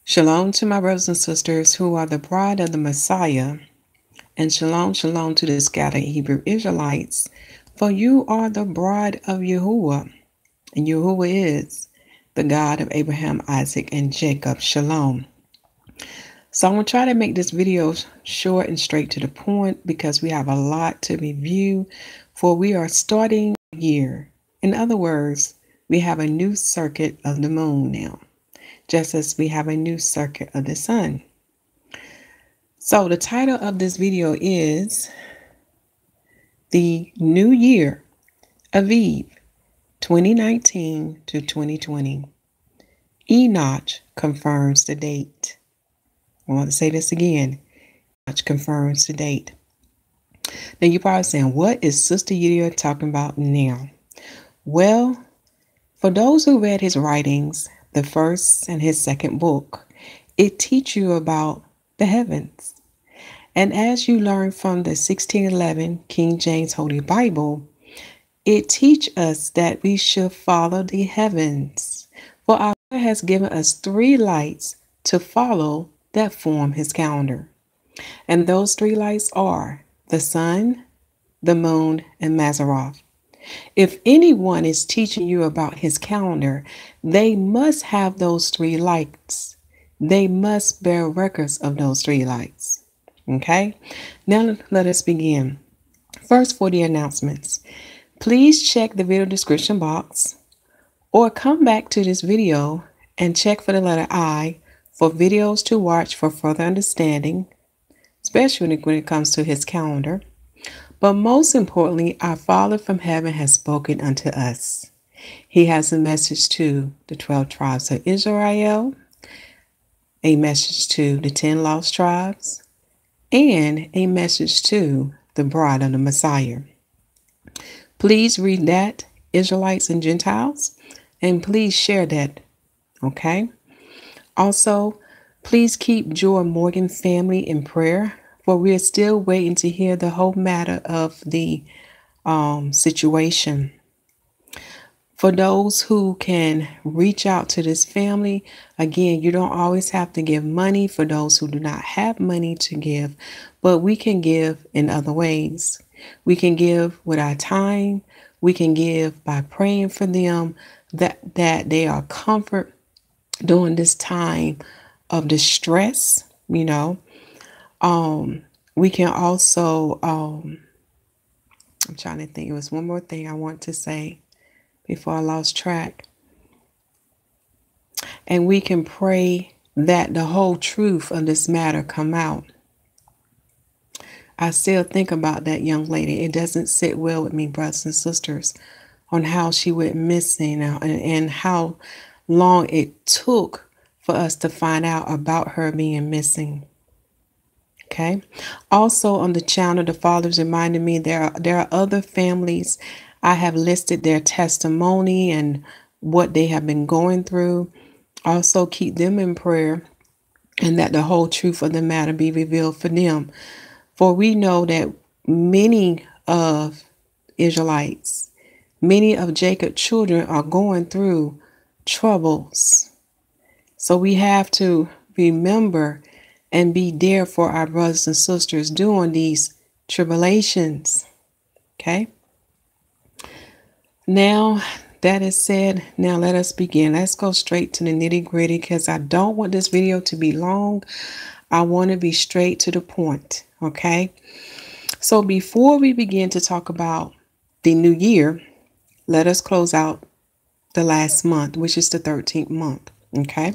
Shalom to my brothers and sisters who are the bride of the Messiah, and shalom, shalom to the scattered Hebrew Israelites, for you are the bride of Yahuwah, and Yahuwah is the God of Abraham, Isaac, and Jacob. Shalom. So I'm going to try to make this video short and straight to the point because we have a lot to review, for we are starting a year. In other words, we have a new circuit of the moon now, just as we have a new circuit of the sun. So the title of this video is The New Year, Abib, 2019 to 2020. Enoch confirms the date. I want to say this again. Enoch confirms the date. Now you're probably saying, what is Sister Yahusha talking about now? Well, for those who read his writings, the first and his second book, it teaches you about the heavens. And as you learn from the 1611 King James Holy Bible, it teaches us that we should follow the heavens. For our Lord has given us 3 lights to follow that form his calendar. And those 3 lights are the sun, the moon, and Mazzaroth. If anyone is teaching you about his calendar, they must have those 3 lights. They must bear records of those 3 lights. Okay, now let us begin. First, for the announcements, please check the video description box or come back to this video and check for the letter I for videos to watch for further understanding, especially when it comes to his calendar. But most importantly, our Father from heaven has spoken unto us. He has a message to the 12 tribes of Israel, a message to the 10 lost tribes, and a message to the bride of the Messiah. Please read that, Israelites and Gentiles, and please share that, okay? Also, please keep Joy Morgan family in prayer, for we are still waiting to hear the whole matter of the situation. For those who can reach out to this family, again, you don't always have to give money for those who do not have money to give, but we can give in other ways. We can give with our time. We can give by praying for them that they are comfort during this time of distress, you know. We can also, I'm trying to think, it was one more thing I want to say before I lost track. And we can pray that the whole truth of this matter come out. I still think about that young lady. It doesn't sit well with me, brothers and sisters, on how she went missing and how long it took for us to find out about her being missing. Okay. Also on the channel, the Father's reminded me there are other families. I have listed their testimony and what they have been going through. Also keep them in prayer, and that the whole truth of the matter be revealed for them. For we know that many of Israelites, many of Jacob's children are going through troubles. So we have to remember and be there for our brothers and sisters during these tribulations. Okay. Now that is said, now let us begin. Let's go straight to the nitty-gritty because I don't want this video to be long. I want to be straight to the point. Okay. So before we begin to talk about the new year, let us close out the last month, which is the 13th month. Okay.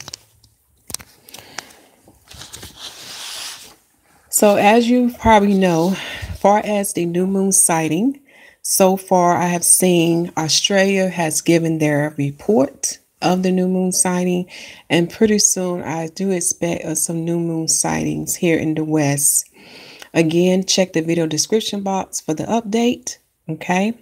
So as you probably know, far as the new moon sighting, so far I have seen Australia has given their report of the new moon sighting, and pretty soon I do expect some new moon sightings here in the West. Again, check the video description box for the update. Okay.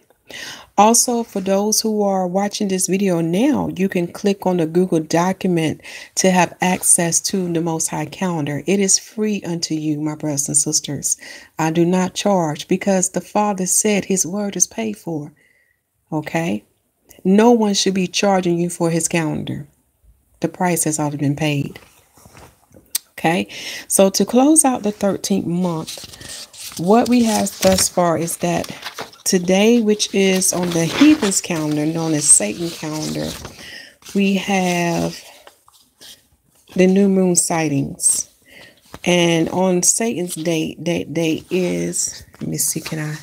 Also, for those who are watching this video now, you can click on the Google document to have access to the Most High calendar. It is free unto you, my brothers and sisters. I do not charge because the Father said his word is paid for. Okay? No one should be charging you for his calendar. The price has already been paid. Okay, so to close out the 13th month, what we have thus far is that today, which is on the heathens calendar, known as Satan calendar, we have the new moon sightings. And on Satan's date, that date is, let me see, can I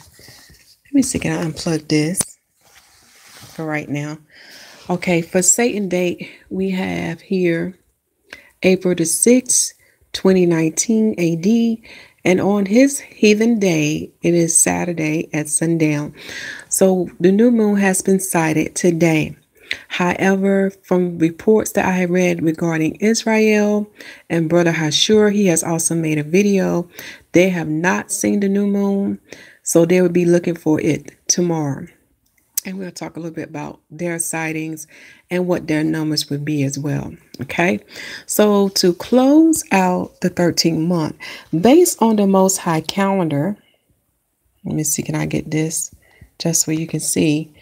unplug this for right now? Okay, for Satan date, we have here April the 6th, 2019 AD. And on his heathen day, it is Saturday at sundown. So the new moon has been sighted today. However, from reports that I have read regarding Israel and Brother Hashur, he has also made a video. They have not seen the new moon, so they will be looking for it tomorrow. And we'll talk a little bit about their sightings and what their numbers would be as well. Okay, so to close out the 13th month, based on the Most High calendar, let me see, can I get this just so you can see?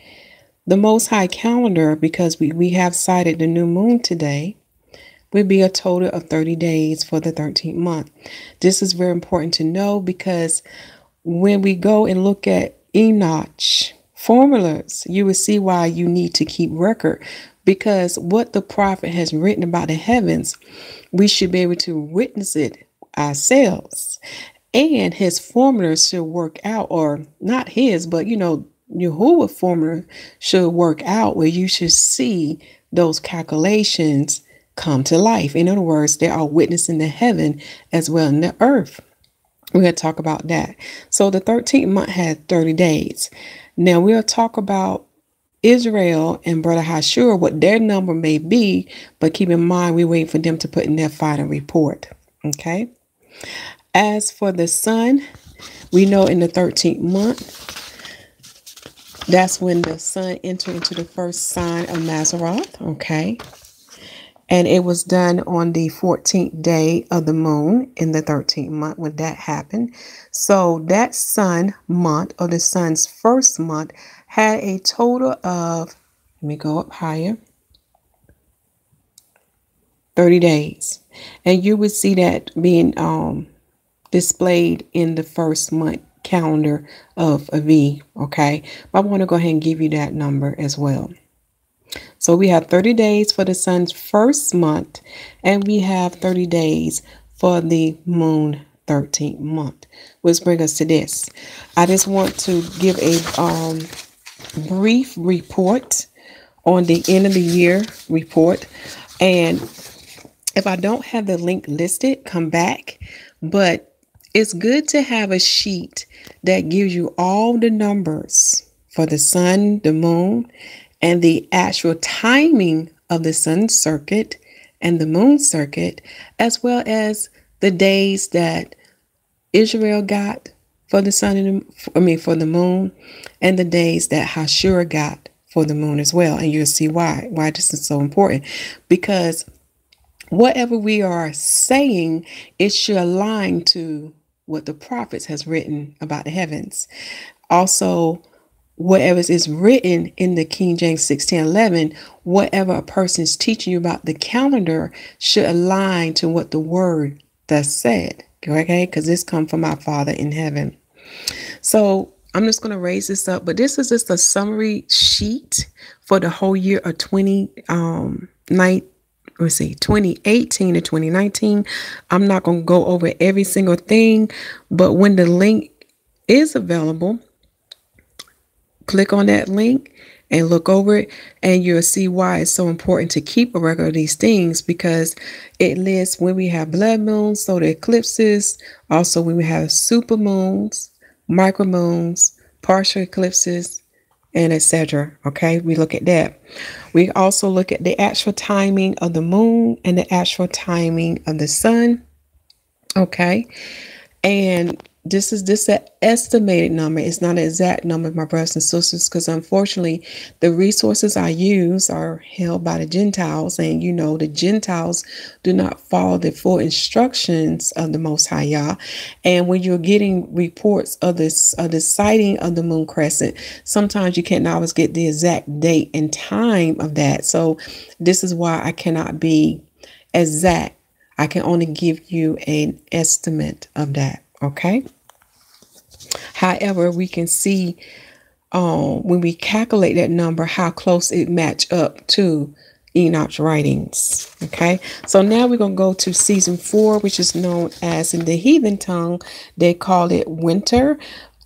The Most High calendar, because we have sighted the new moon today, would be a total of 30 days for the 13th month. This is very important to know because when we go and look at Enoch formulas, you will see why you need to keep record, because what the prophet has written about the heavens, we should be able to witness it ourselves. And his formulas should work out, or not his, but Yahuwah formula should work out where you should see those calculations come to life. In other words, they are witnessing the heaven as well in the earth. We're going to talk about that. So the 13th month had 30 days. Now we'll talk about Israel and Brother Hashur, what their number may be, but keep in mind, we wait for them to put in their final report. Okay. As for the sun, we know in the 13th month, that's when the sun entered into the first sign of Mazzaroth, okay? And it was done on the 14th day of the moon in the 13th month when that happened. So that sun month, or the sun's first month, had a total of, let me go up higher, 30 days. And you would see that being displayed in the first month calendar of Abib, okay? But I want to go ahead and give you that number as well. So we have 30 days for the sun's first month, and we have 30 days for the moon 13th month, which brings us to this. I just want to give a brief report on the end of the year report, and if I don't have the link listed, come back. But it's good to have a sheet that gives you all the numbers for the sun, the moon, and the actual timing of the sun circuit and the moon circuit, as well as the days that Israel got for the sun and for the moon, and the days that Hashur got for the moon as well. And you'll see why this is so important, because whatever we are saying, it should align to what the prophets has written about the heavens. Also, whatever is written in the King James 16:11, whatever a person is teaching you about the calendar should align to what the word thus said. Okay, because this comes from our Father in heaven. So I'm just going to raise this up, but this is just a summary sheet for the whole year of 2018 to 2019. I'm not going to go over every single thing, but when the link is available, click on that link and look over it, and you'll see why it's so important to keep a record of these things, because it lists when we have blood moons, so the eclipses, also when we have super moons, micro moons, partial eclipses, and etc. Okay, we look at that. We also look at the actual timing of the moon and the actual timing of the sun. Okay, and this is an estimated number. It's not an exact number, my brothers and sisters, because unfortunately the resources I use are held by the Gentiles, and the Gentiles do not follow the full instructions of the Most High Yah. And when you're getting reports of the sighting of the moon crescent, sometimes you can't always get the exact date and time of that. So this is why I cannot be exact I can only give you an estimate of that. Okay. However, we can see when we calculate that number, how close it match up to Enoch's writings. Okay, so now we're going to go to season 4, which is known as, in the heathen tongue, they call it winter.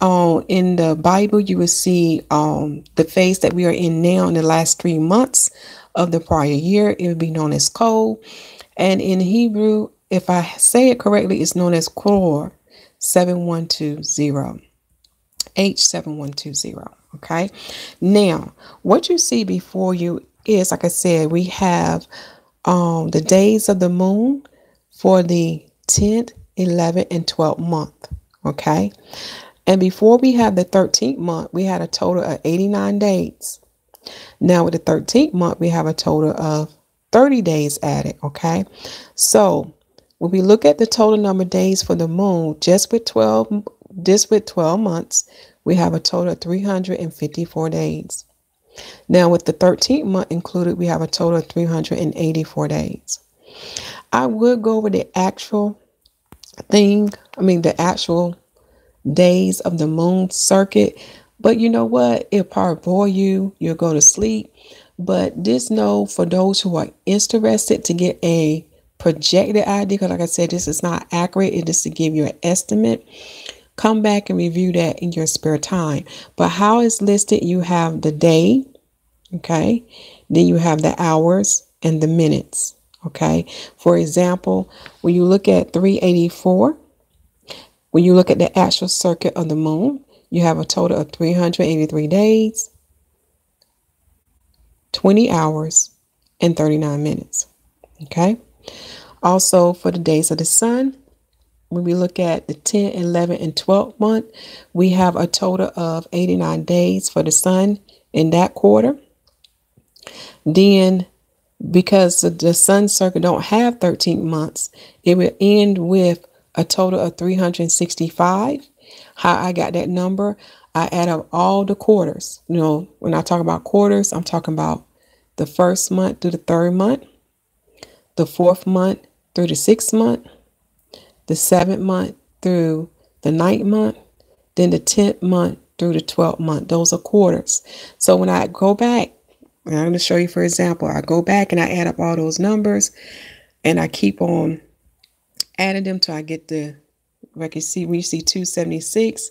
In the Bible, you will see the phase that we are in now in the last 3 months of the prior year. It would be known as cold. And in Hebrew, if I say it correctly, it's known as Kor 7120. H7120. Okay. Now, what you see before you is, like I said, we have the days of the moon for the 10th, 11th, and 12th month. Okay. And before we have the 13th month, we had a total of 89 days. Now with the 13th month, we have a total of 30 days added. Okay. So when we look at the total number of days for the moon, just with 12 months, we have a total of 354 days. Now with the 13th month included, we have a total of 384 days. I would go over the actual the actual days of the moon circuit, but you know what? It'll probably bore you. You'll go to sleep. But just know, for those who are interested to get a projected idea, because like I said, this is not accurate. It is to give you an estimate. Come back and review that in your spare time. But how it's listed, you have the day, okay? Then you have the hours and the minutes, okay? For example, when you look at 384, when you look at the actual circuit of the moon, you have a total of 383 days, 20 hours, and 39 minutes, okay? Also, for the days of the sun, when we look at the 10th, 11th, and 12th month, we have a total of 89 days for the sun in that quarter. Then, because the sun circle don't have 13 months, it will end with a total of 365. How I got that number, I add up all the quarters. You know, when I talk about quarters, I'm talking about the first month through the third month, the fourth month through the sixth month, the 7th month through the 9th month, then the 10th month through the 12th month. Those are quarters. So when I go back, and I'm going to show you, for example, I go back and I add up all those numbers and I keep on adding them till I get the, like you see, when you see 276,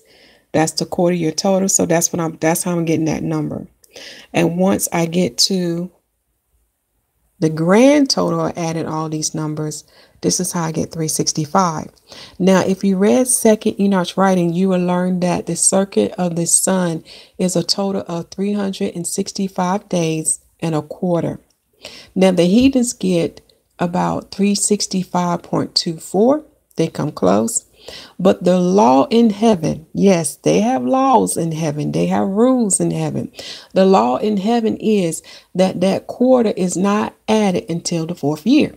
that's the quarter year total. So that's how I'm getting that number. And once I get to the grand total, I added all these numbers. This is how I get 365. Now, if you read 2nd Enoch's writing, you will learn that the circuit of the sun is a total of 365 days and a quarter. Now, the heathens get about 365.24. They come close. But the law in heaven, yes, they have laws in heaven. They have rules in heaven. The law in heaven is that that quarter is not added until the 4th year.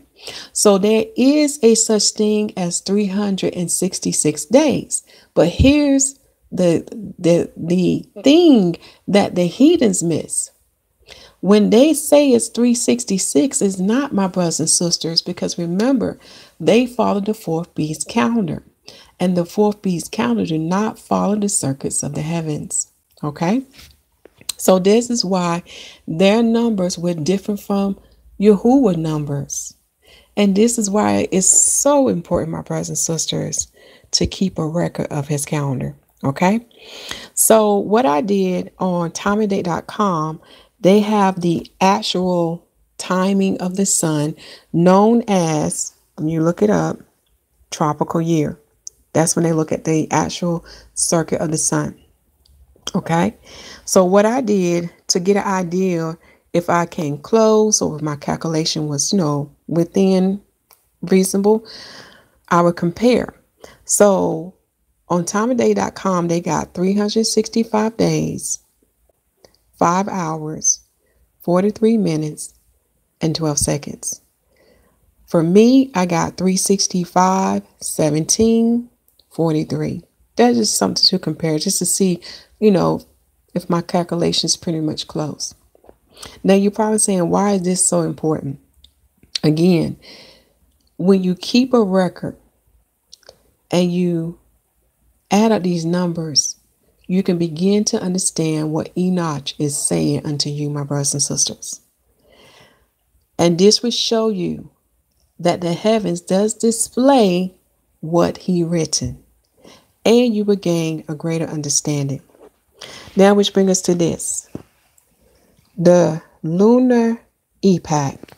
So there is a such thing as 366 days. But here's the thing that the heathens miss. When they say it's 366, it's not, my brothers and sisters, because remember, they follow the 4th beast calendar. And the 4th beast calendar do not follow the circuits of the heavens. Okay? So this is why their numbers were different from YAHUAH numbers. And this is why it's so important, my brothers and sisters, to keep a record of his calendar. Okay? So what I did on timeanddate.com, they have the actual timing of the sun known as, when you look it up, tropical year. That's when they look at the actual circuit of the sun. Okay. So what I did to get an idea if I came close or if my calculation was, within reasonable, I would compare. So on timeanddate.com, they got 365 days, 5 hours, 43 minutes, and 12 seconds. For me, I got 365, 17, 43. That's just something to compare, just to see, if my calculation is pretty much close. Now, you're probably saying, why is this so important? Again, when you keep a record and you add up these numbers, you can begin to understand what Enoch is saying unto you, my brothers and sisters. And this will show you that the heavens does display what he written, and you will gain a greater understanding. Now, which brings us to this. The Lunar Epoch.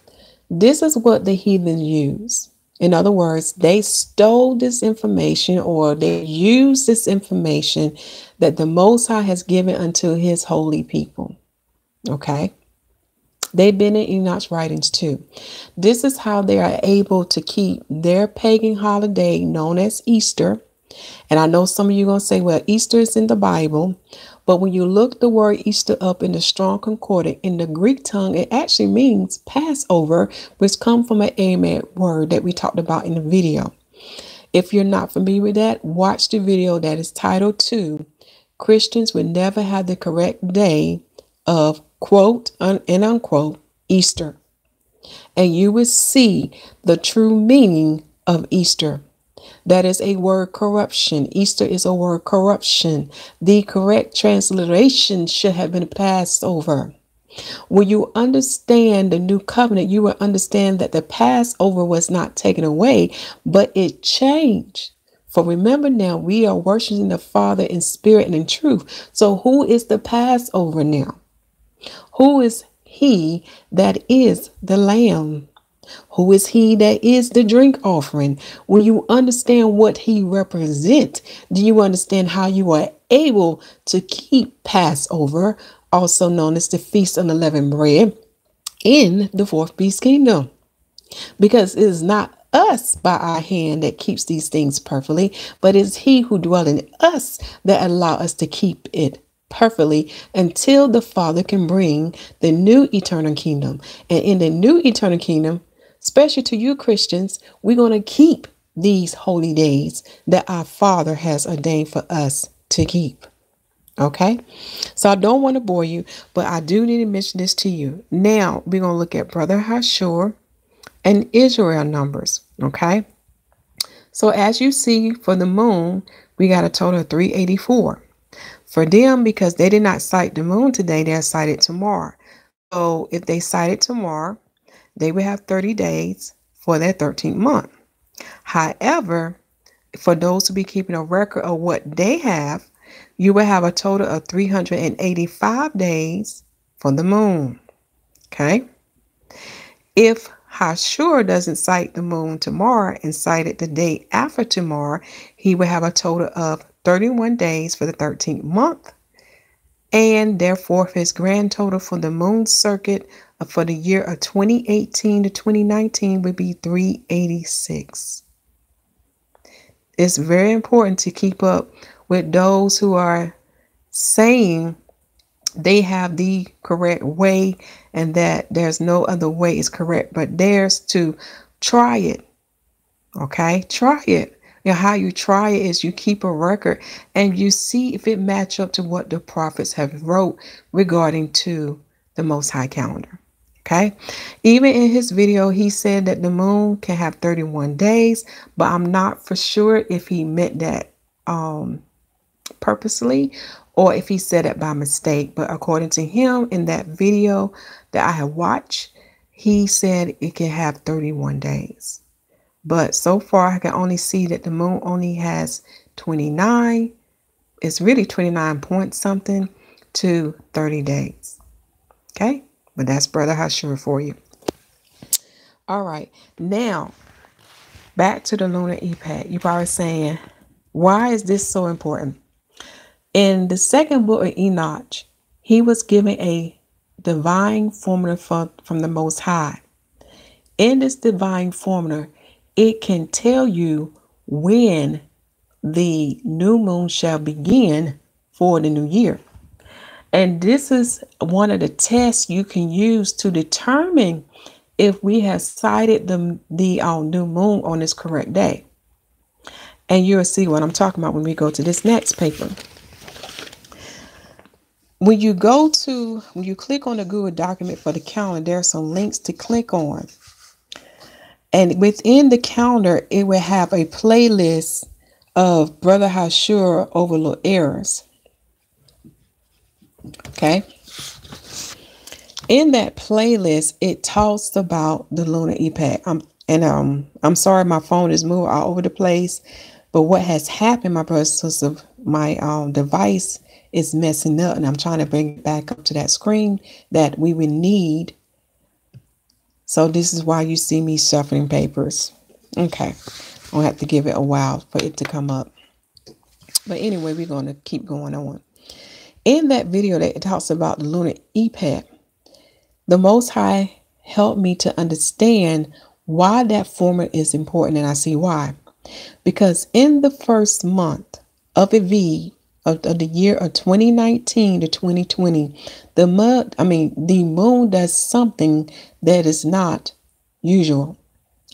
This is what the heathen use. In other words, they stole this information, or they used this information that the Most High has given unto his holy people. Okay? They've been in Enoch's writings too. This is how they are able to keep their pagan holiday known as Easter. And I know some of you are going to say, well, Easter is in the Bible. But when you look the word Easter up in the Strong Concordance, in the Greek tongue, it actually means Passover, which comes from an Aramaic word that we talked about in the video. If you're not familiar with that, watch the video that is titled 2. Christians would never have the correct day of quote and unquote Easter. And you will see the true meaning of Easter. That is a word corruption. Easter is a word corruption. The correct transliteration should have been Passover. When you understand the new covenant, you will understand that the Passover was not taken away, but it changed. For remember now, we are worshiping the Father in spirit and in truth. So who is the Passover now? Who is he that is the Lamb? Who is he that is the drink offering? When you understand what he represents, do you understand how you are able to keep Passover, also known as the Feast of Unleavened Bread, in the fourth beast kingdom? Because it is not us by our hand that keeps these things perfectly, but it's he who dwells in us that allow us to keep it perfectly until the Father can bring the new eternal kingdom. And in the new eternal kingdom, especially to you Christians, we're going to keep these holy days that our Father has ordained for us to keep. Okay, so I don't want to bore you, but I do need to mention this to you. Now we're going to look at Brother Hashur and Israel numbers. Okay, so as you see for the moon, we got a total of 384. For them, because they did not sight the moon today, they'll sight it tomorrow. So if they sight it tomorrow, they will have 30 days for their 13th month. However, for those who be keeping a record of what they have, you will have a total of 385 days for the moon. Okay. If Hashur doesn't sight the moon tomorrow and sight it the day after tomorrow, he will have a total of 31 days for the 13th month. And therefore, his grand total for the moon circuit for the year of 2018 to 2019 would be 386. It's very important to keep up with those who are saying they have the correct way and that there's no other way is correct but theirs. To try it. Okay, try it. Now, how you try it is you keep a record and you see if it match up to what the prophets have wrote regarding to the Most High calendar. Okay, even in his video, he said that the moon can have 31 days, but I'm not for sure if he meant that purposely or if he said it by mistake. But according to him in that video that I have watched, he said it can have 31 days. But so far, I can only see that the moon only has 29. It's really 29 point something to 30 days. Okay, but that's Brother Hashur for you. All right, now back to the Lunar Epoch. You're probably saying, why is this so important? In the second book of Enoch, he was given a divine formula from the Most High. In this divine formula, it can tell you when the new moon shall begin for the new year. And this is one of the tests you can use to determine if we have sighted the new moon on this correct day. And you'll see what I'm talking about when we go to this next paper. When you click on the Google document for the calendar, there are some links to click on. And within the calendar, it will have a playlist of Brother Yahushua over little errors. Okay. In that playlist, it talks about the Lunar Epoch. I'm sorry, my phone is moving all over the place. But what has happened, my brothers and sisters, my device is messing up, and I'm trying to bring it back up to that screen that we would need. So this is why you see me shuffling papers. Okay. I'll have to give it a while for it to come up. But anyway, we're going to keep going on. In that video that it talks about the Lunar Epoch, the Most High helped me to understand why that formula is important, and I see why. Because in the first month of Abib of the year of 2019 to 2020, the moon does something that is not usual.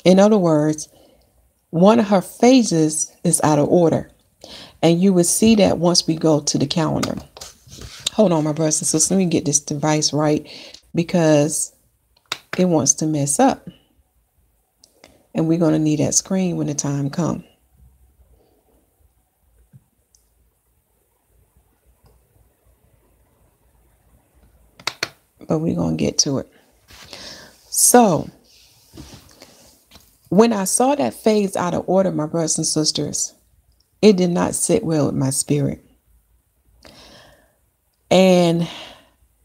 In other words, one of her phases is out of order. And you will see that once we go to the calendar. Hold on, my brothers and sisters. Let me get this device right because it wants to mess up. And we're going to need that screen when the time comes. But we're going to get to it. So, when I saw that phase out of order, my brothers and sisters, it did not sit well with my spirit. And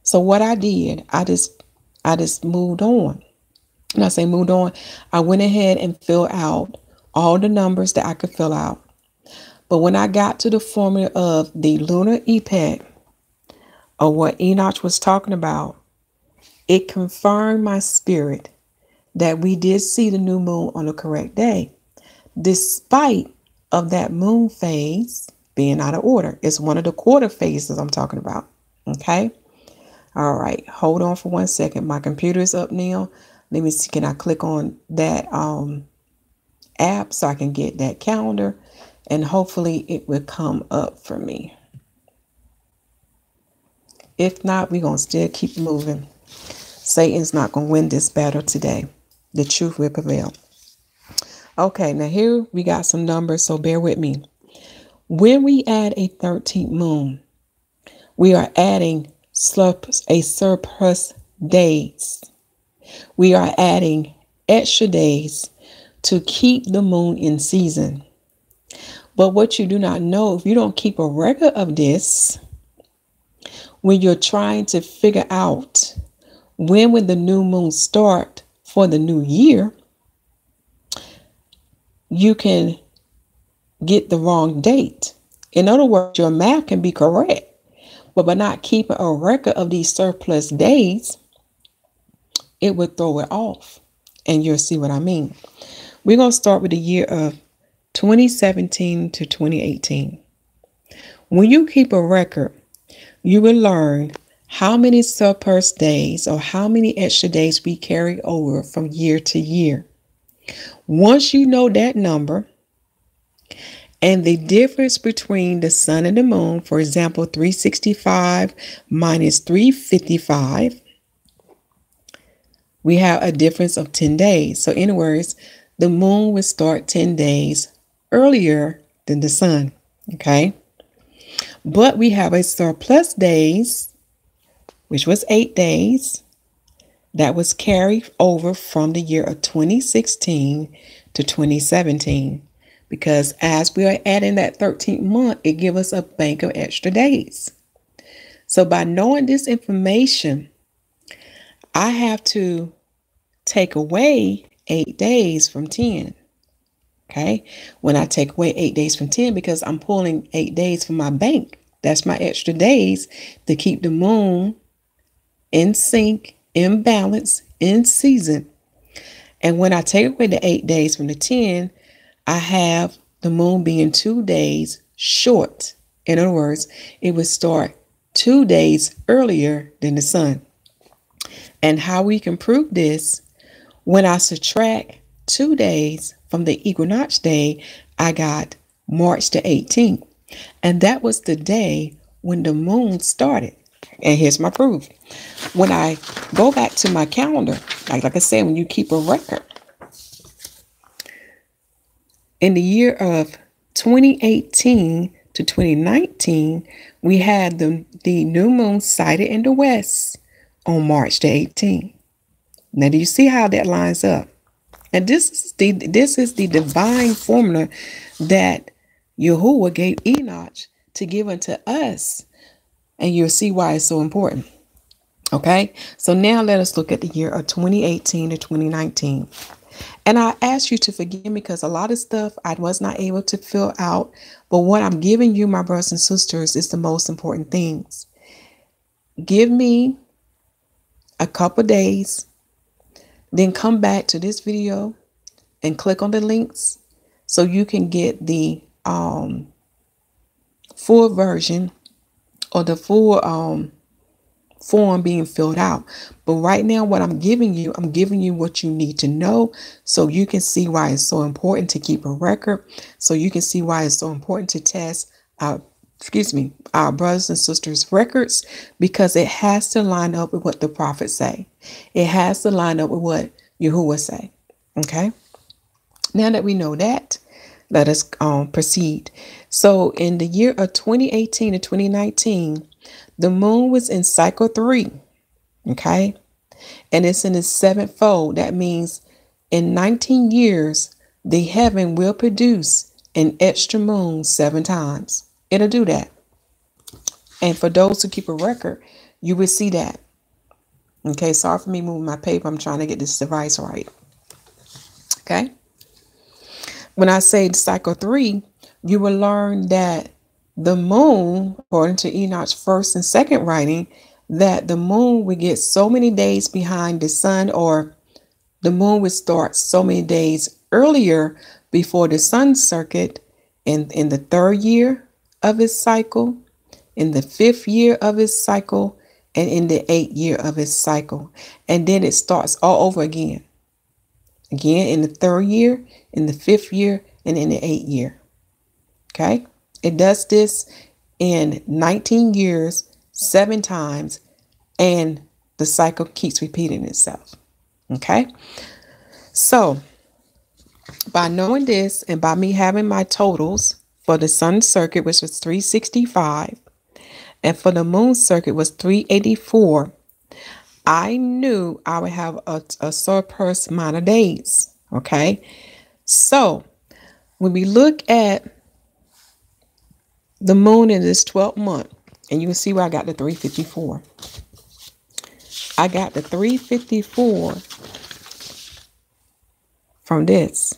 so what I did, I just moved on. And I say moved on, I went ahead and filled out all the numbers that I could fill out. But when I got to the formula of the Lunar Epoch, or what Enoch was talking about, it confirmed my spirit that we did see the new moon on the correct day, despite of that moon phase being out of order. It's one of the quarter phases I'm talking about. Okay. All right. Hold on for 1 second. My computer is up now. Let me see. Can I click on that app so I can get that calendar, and hopefully it will come up for me. If not, we're going to still keep moving. Satan's not going to win this battle today. The truth will prevail. Okay, now here we got some numbers, so bear with me. When we add a 13th moon, we are adding a surplus days. We are adding extra days to keep the moon in season. But what you do not know, if you don't keep a record of this, when you're trying to figure out when will the new moon start for the new year, you can get the wrong date. In other words, your math can be correct, but by not keeping a record of these surplus days, it would throw it off. And you'll see what I mean. We're going to start with the year of 2017 to 2018. When you keep a record, you will learn how many surplus days or how many extra days we carry over from year to year. Once you know that number and the difference between the sun and the moon, for example, 365 minus 355, we have a difference of 10 days. So in other words, the moon will start 10 days earlier than the sun. Okay. But we have a surplus days, which was 8 days, that was carried over from the year of 2016 to 2017. Because as we are adding that 13th month, it gives us a bank of extra days. So by knowing this information, I have to take away 8 days from 10. Okay. When I take away 8 days from 10, because I'm pulling 8 days from my bank, that's my extra days to keep the moon in sync, in balance, in season. And when I take away the 8 days from the 10, I have the moon being 2 days short. In other words, it would start 2 days earlier than the sun. And how we can prove this, when I subtract 2 days from the equinox day, I got March the 18th. And that was the day when the moon started. And here's my proof. When I go back to my calendar, like I said, when you keep a record, In the year of 2018 to 2019, we had the new moon sighted in the west on March the 18th. Now, do you see how that lines up? And this is the divine formula that Yahuwah gave Enoch to give unto us. And you'll see why it's so important. Okay, so now let us look at the year of 2018 to 2019. And I ask you to forgive me because a lot of stuff I was not able to fill out. But what I'm giving you, my brothers and sisters, is the most important things. Give me a couple days, then come back to this video and click on the links so you can get the full version or the full form being filled out. But right now, what I'm giving you what you need to know so you can see why it's so important to keep a record, so you can see why it's so important to test our brothers and sisters' records, because it has to line up with what the prophets say. It has to line up with what Yahuwah say. Okay. Now that we know that, let us proceed. So in the year of 2018 to 2019, the moon was in cycle 3. Okay. And it's in its 7th fold. That means in 19 years, the heaven will produce an extra moon 7 times. It'll do that. And for those who keep a record, you will see that. Okay. Sorry for me moving my paper. I'm trying to get this device right. Okay. When I say cycle 3, you will learn that the moon, according to Enoch's 1st and 2nd writing, that the moon would get so many days behind the sun, or the moon would start so many days earlier before the sun circuit in the 3rd year of its cycle, in the 5th year of its cycle, and in the 8th year of its cycle. And then it starts all over again. Again, in the 3rd year, in the 5th year, and in the 8th year. Okay. It does this in 19 years, 7 times, and the cycle keeps repeating itself. Okay. So by knowing this and by me having my totals for the sun circuit, which was 365, and for the moon circuit was 384, I knew I would have a surplus amount of days. Okay. So when we look at the moon in this 12th month, and you can see where I got the 354. I got the 354 from this.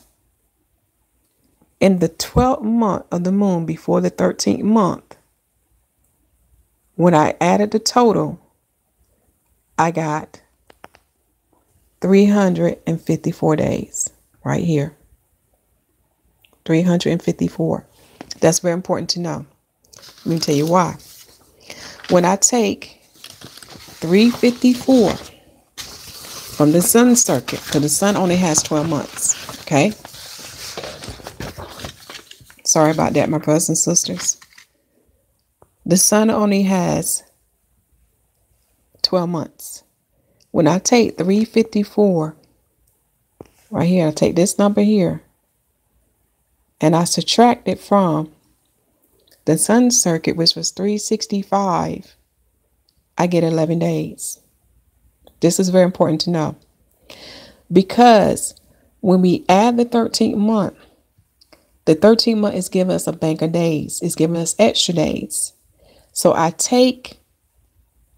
In the 12th month of the moon before the 13th month, when I added the total, I got 354 days right here. 354. That's very important to know. Let me tell you why. When I take 354 from the sun circuit, because the sun only has 12 months. Okay. Sorry about that, my brothers and sisters. The sun only has 12 months. When I take 354 right here, I take this number here and I subtract it from the sun circuit, which was 365, I get 11 days. This is very important to know, because when we add the 13th month is giving us a bank of days. It's giving us extra days. So I take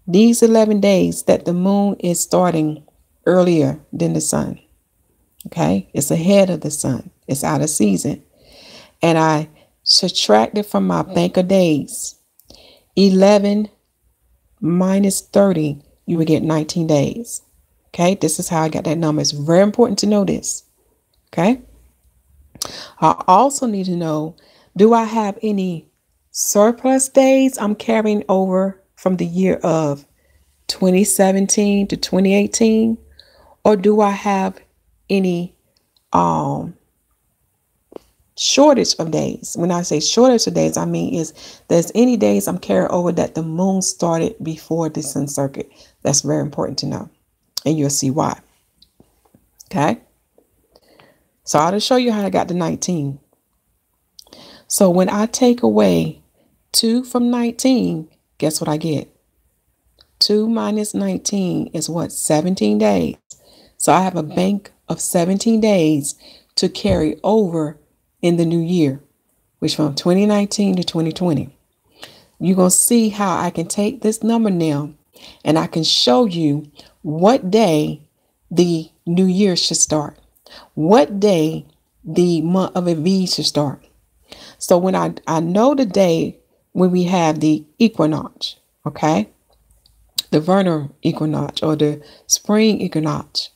these 11 days that the moon is starting earlier than the sun. Okay. It's ahead of the sun. It's out of season. And I subtract it from my bank of days. 11 minus 30, you will get 19 days. Okay. This is how I got that number. It's very important to know this. Okay. I also need to know, do I have any surplus days I'm carrying over from the year of 2017 to 2018? Or do I have any shortage of days? When I say shortage of days, I mean is there's any days I'm carrying over that the moon started before the sun circuit. That's very important to know. And you'll see why. Okay. So I'll show you how I got to 19. So when I take away 2 from 19, guess what I get? 2 minus 19 is what? 17 days. So I have a bank of 17 days to carry over in the new year, which from 2019 to 2020. You're going to see how I can take this number now and I can show you what day the new year should start. What day the month of Abib should start. So when I know the day when we have the equinox, okay? The vernal equinox or the spring equinox.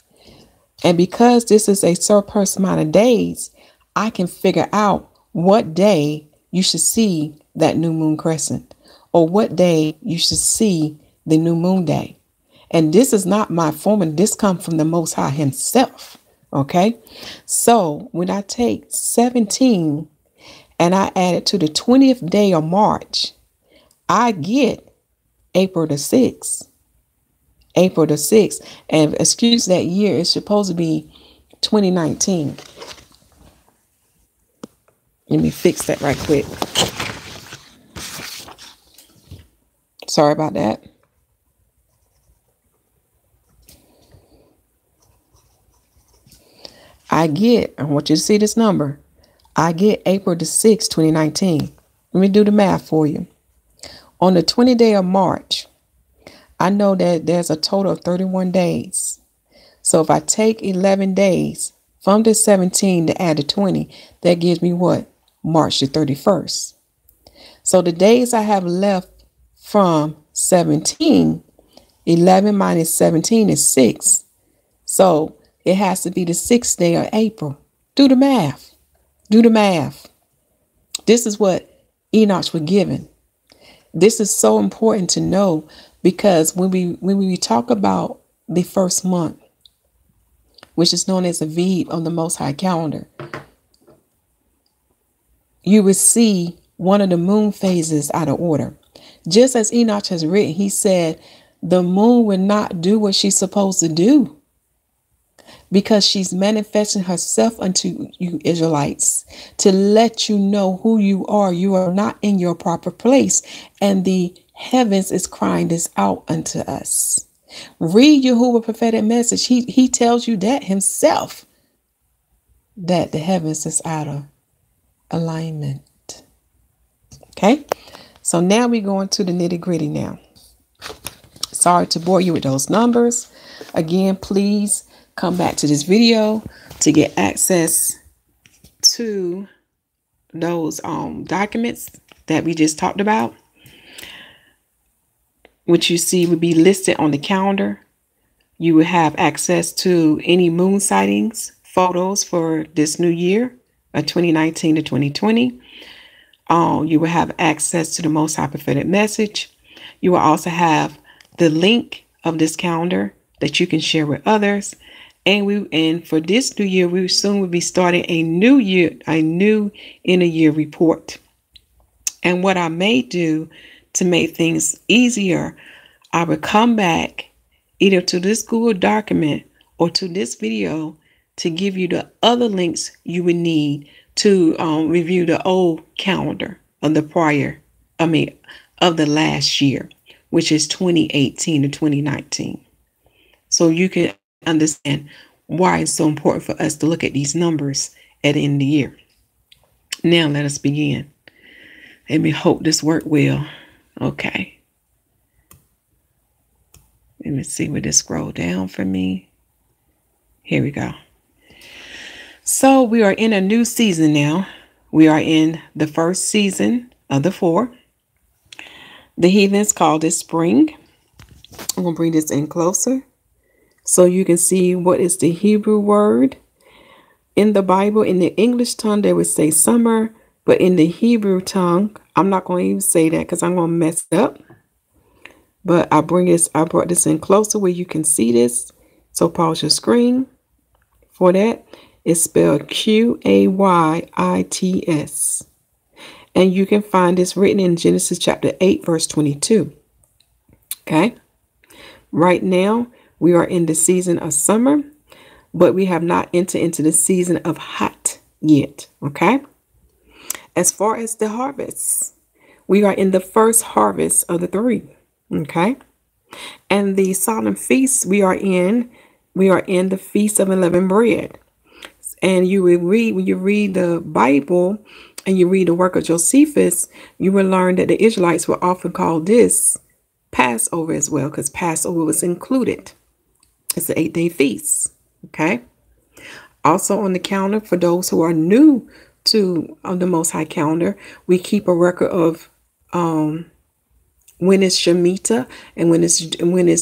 And because this is a surplus amount of days, I can figure out what day you should see that new moon crescent or what day you should see the new moon day. And this is not my formula. This comes from the Most High himself. Okay. So when I take 17 and I add it to the 20th day of March, I get April the 6th. April the 6th. And excuse that year, it's supposed to be 2019. Let me fix that right quick. Sorry about that. I want you to see this number. I get April the 6th, 2019. Let me do the math for you. On the 20th day of March, I know that there's a total of 31 days. So if I take 11 days from the 17 to add the 20, that gives me what? March the 31st. So the days I have left from 17, 11 minus 17 is 6. So it has to be the 6th day of April. Do the math. Do the math. This is what Enoch was given. This is so important to know because when we talk about the first month, which is known as Abib on the Most High calendar, you will see one of the moon phases out of order. Just as Enoch has written, he said, the moon will not do what she's supposed to do because she's manifesting herself unto you Israelites to let you know who you are. You are not in your proper place. And the heavens is crying this out unto us. Read Yahuwah prophetic message. He tells you that himself, that the heavens is out of alignment. Okay. So now we go into the nitty gritty now. Sorry to bore you with those numbers. Again, please come back to this video to get access to those documents that we just talked about, which you see would be listed on the calendar. You will have access to any moon sightings, photos for this new year of 2019 to 2020. You will have access to the Most High prophetic message. You will also have the link of this calendar that you can share with others. And for this new year, we soon will be starting a new end of year report. And what I may do to make things easier, I will come back either to this Google document or to this video to give you the other links you would need to review the old calendar of the last year, which is 2018 to 2019. So you can understand why it's so important for us to look at these numbers at the end of the year. Now let us begin. Let me hope this worked well. Okay. Let me see, will this scroll down for me? Here we go. So we are in a new season now. We are in the first season of the 4. The heathens call this spring. I'm going to bring this in closer so you can see what is the Hebrew word. In the Bible, in the English tongue, they would say summer, but in the Hebrew tongue, I'm not going to even say that because I'm going to mess it up. But I brought this in closer where you can see this. So pause your screen. For that, it's spelled Q-A-Y-I-T-S. And you can find this written in Genesis chapter 8, verse 22. Okay. Right now, we are in the season of summer, but we have not entered into the season of hot yet. Okay. As far as the harvest, we are in the first harvest of the 3. Okay. And the solemn feast we are in the Feast of Unleavened Bread. And you will read, when you read the Bible and you read the work of Josephus, you will learn that the Israelites will often call this Passover as well, because Passover was included. It's an 8-day feast. Okay. Also on the calendar, for those who are new to the Most High calendar, we keep a record of when it's Shemitah and when it's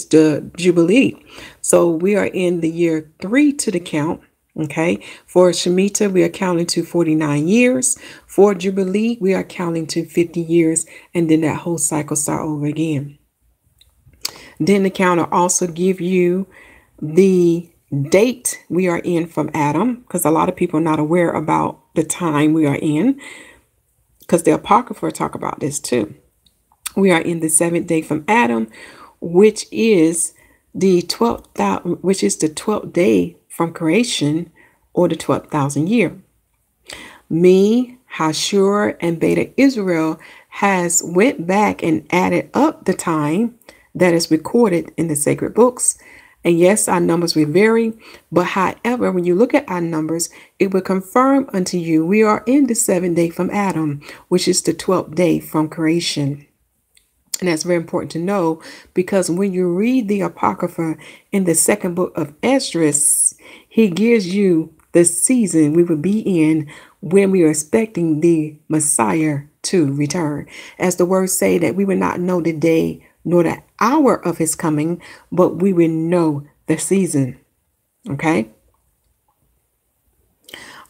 the Jubilee. So we are in the year 3 to the count. Okay. For Shemitah, we are counting to 49 years. For Jubilee, we are counting to 50 years. And then that whole cycle start over again. Then the counter also give you the date we are in from Adam, because a lot of people are not aware about the time we are in, because the Apocrypha talk about this too. We are in the 7th day from Adam, which is the 12th day from creation, or the 12,000 year. Me, Hashur, and Beta Israel has went back and added up the time that is recorded in the sacred books. And yes, our numbers will vary, but however, when you look at our numbers, it will confirm unto you we are in the 7th day from Adam, which is the 12th day from creation. And that's very important to know, because when you read the Apocrypha in the 2nd book of Esdras, he gives you the season we will be in when we are expecting the Messiah to return. As the words say, that we will not know the day nor the hour of his coming, but we will know the season. Okay.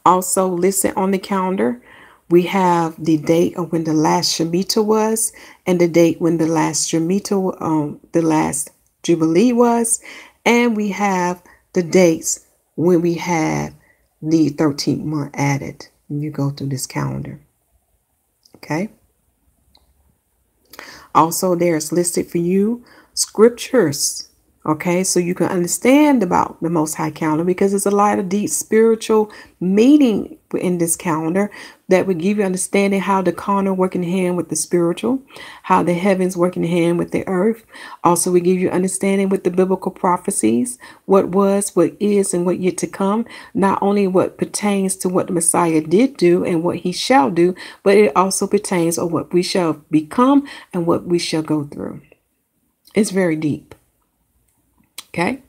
Also listed on the calendar, we have the date of when the last Shemitah was, and the date when the last Shemitah, the last Jubilee was, and we have the dates when we have the 13th month added when you go through this calendar. Okay. Also, there's listed for you scriptures. Okay, so you can understand about the Most High calendar, because there's a lot of deep spiritual meaning in this calendar that would give you understanding how the carnal work in hand with the spiritual, how the heavens work in hand with the earth. Also, we give you understanding with the biblical prophecies, what was, what is, and what yet to come. Not only what pertains to what the Messiah did do and what he shall do, but it also pertains on what we shall become and what we shall go through. It's very deep. Okay,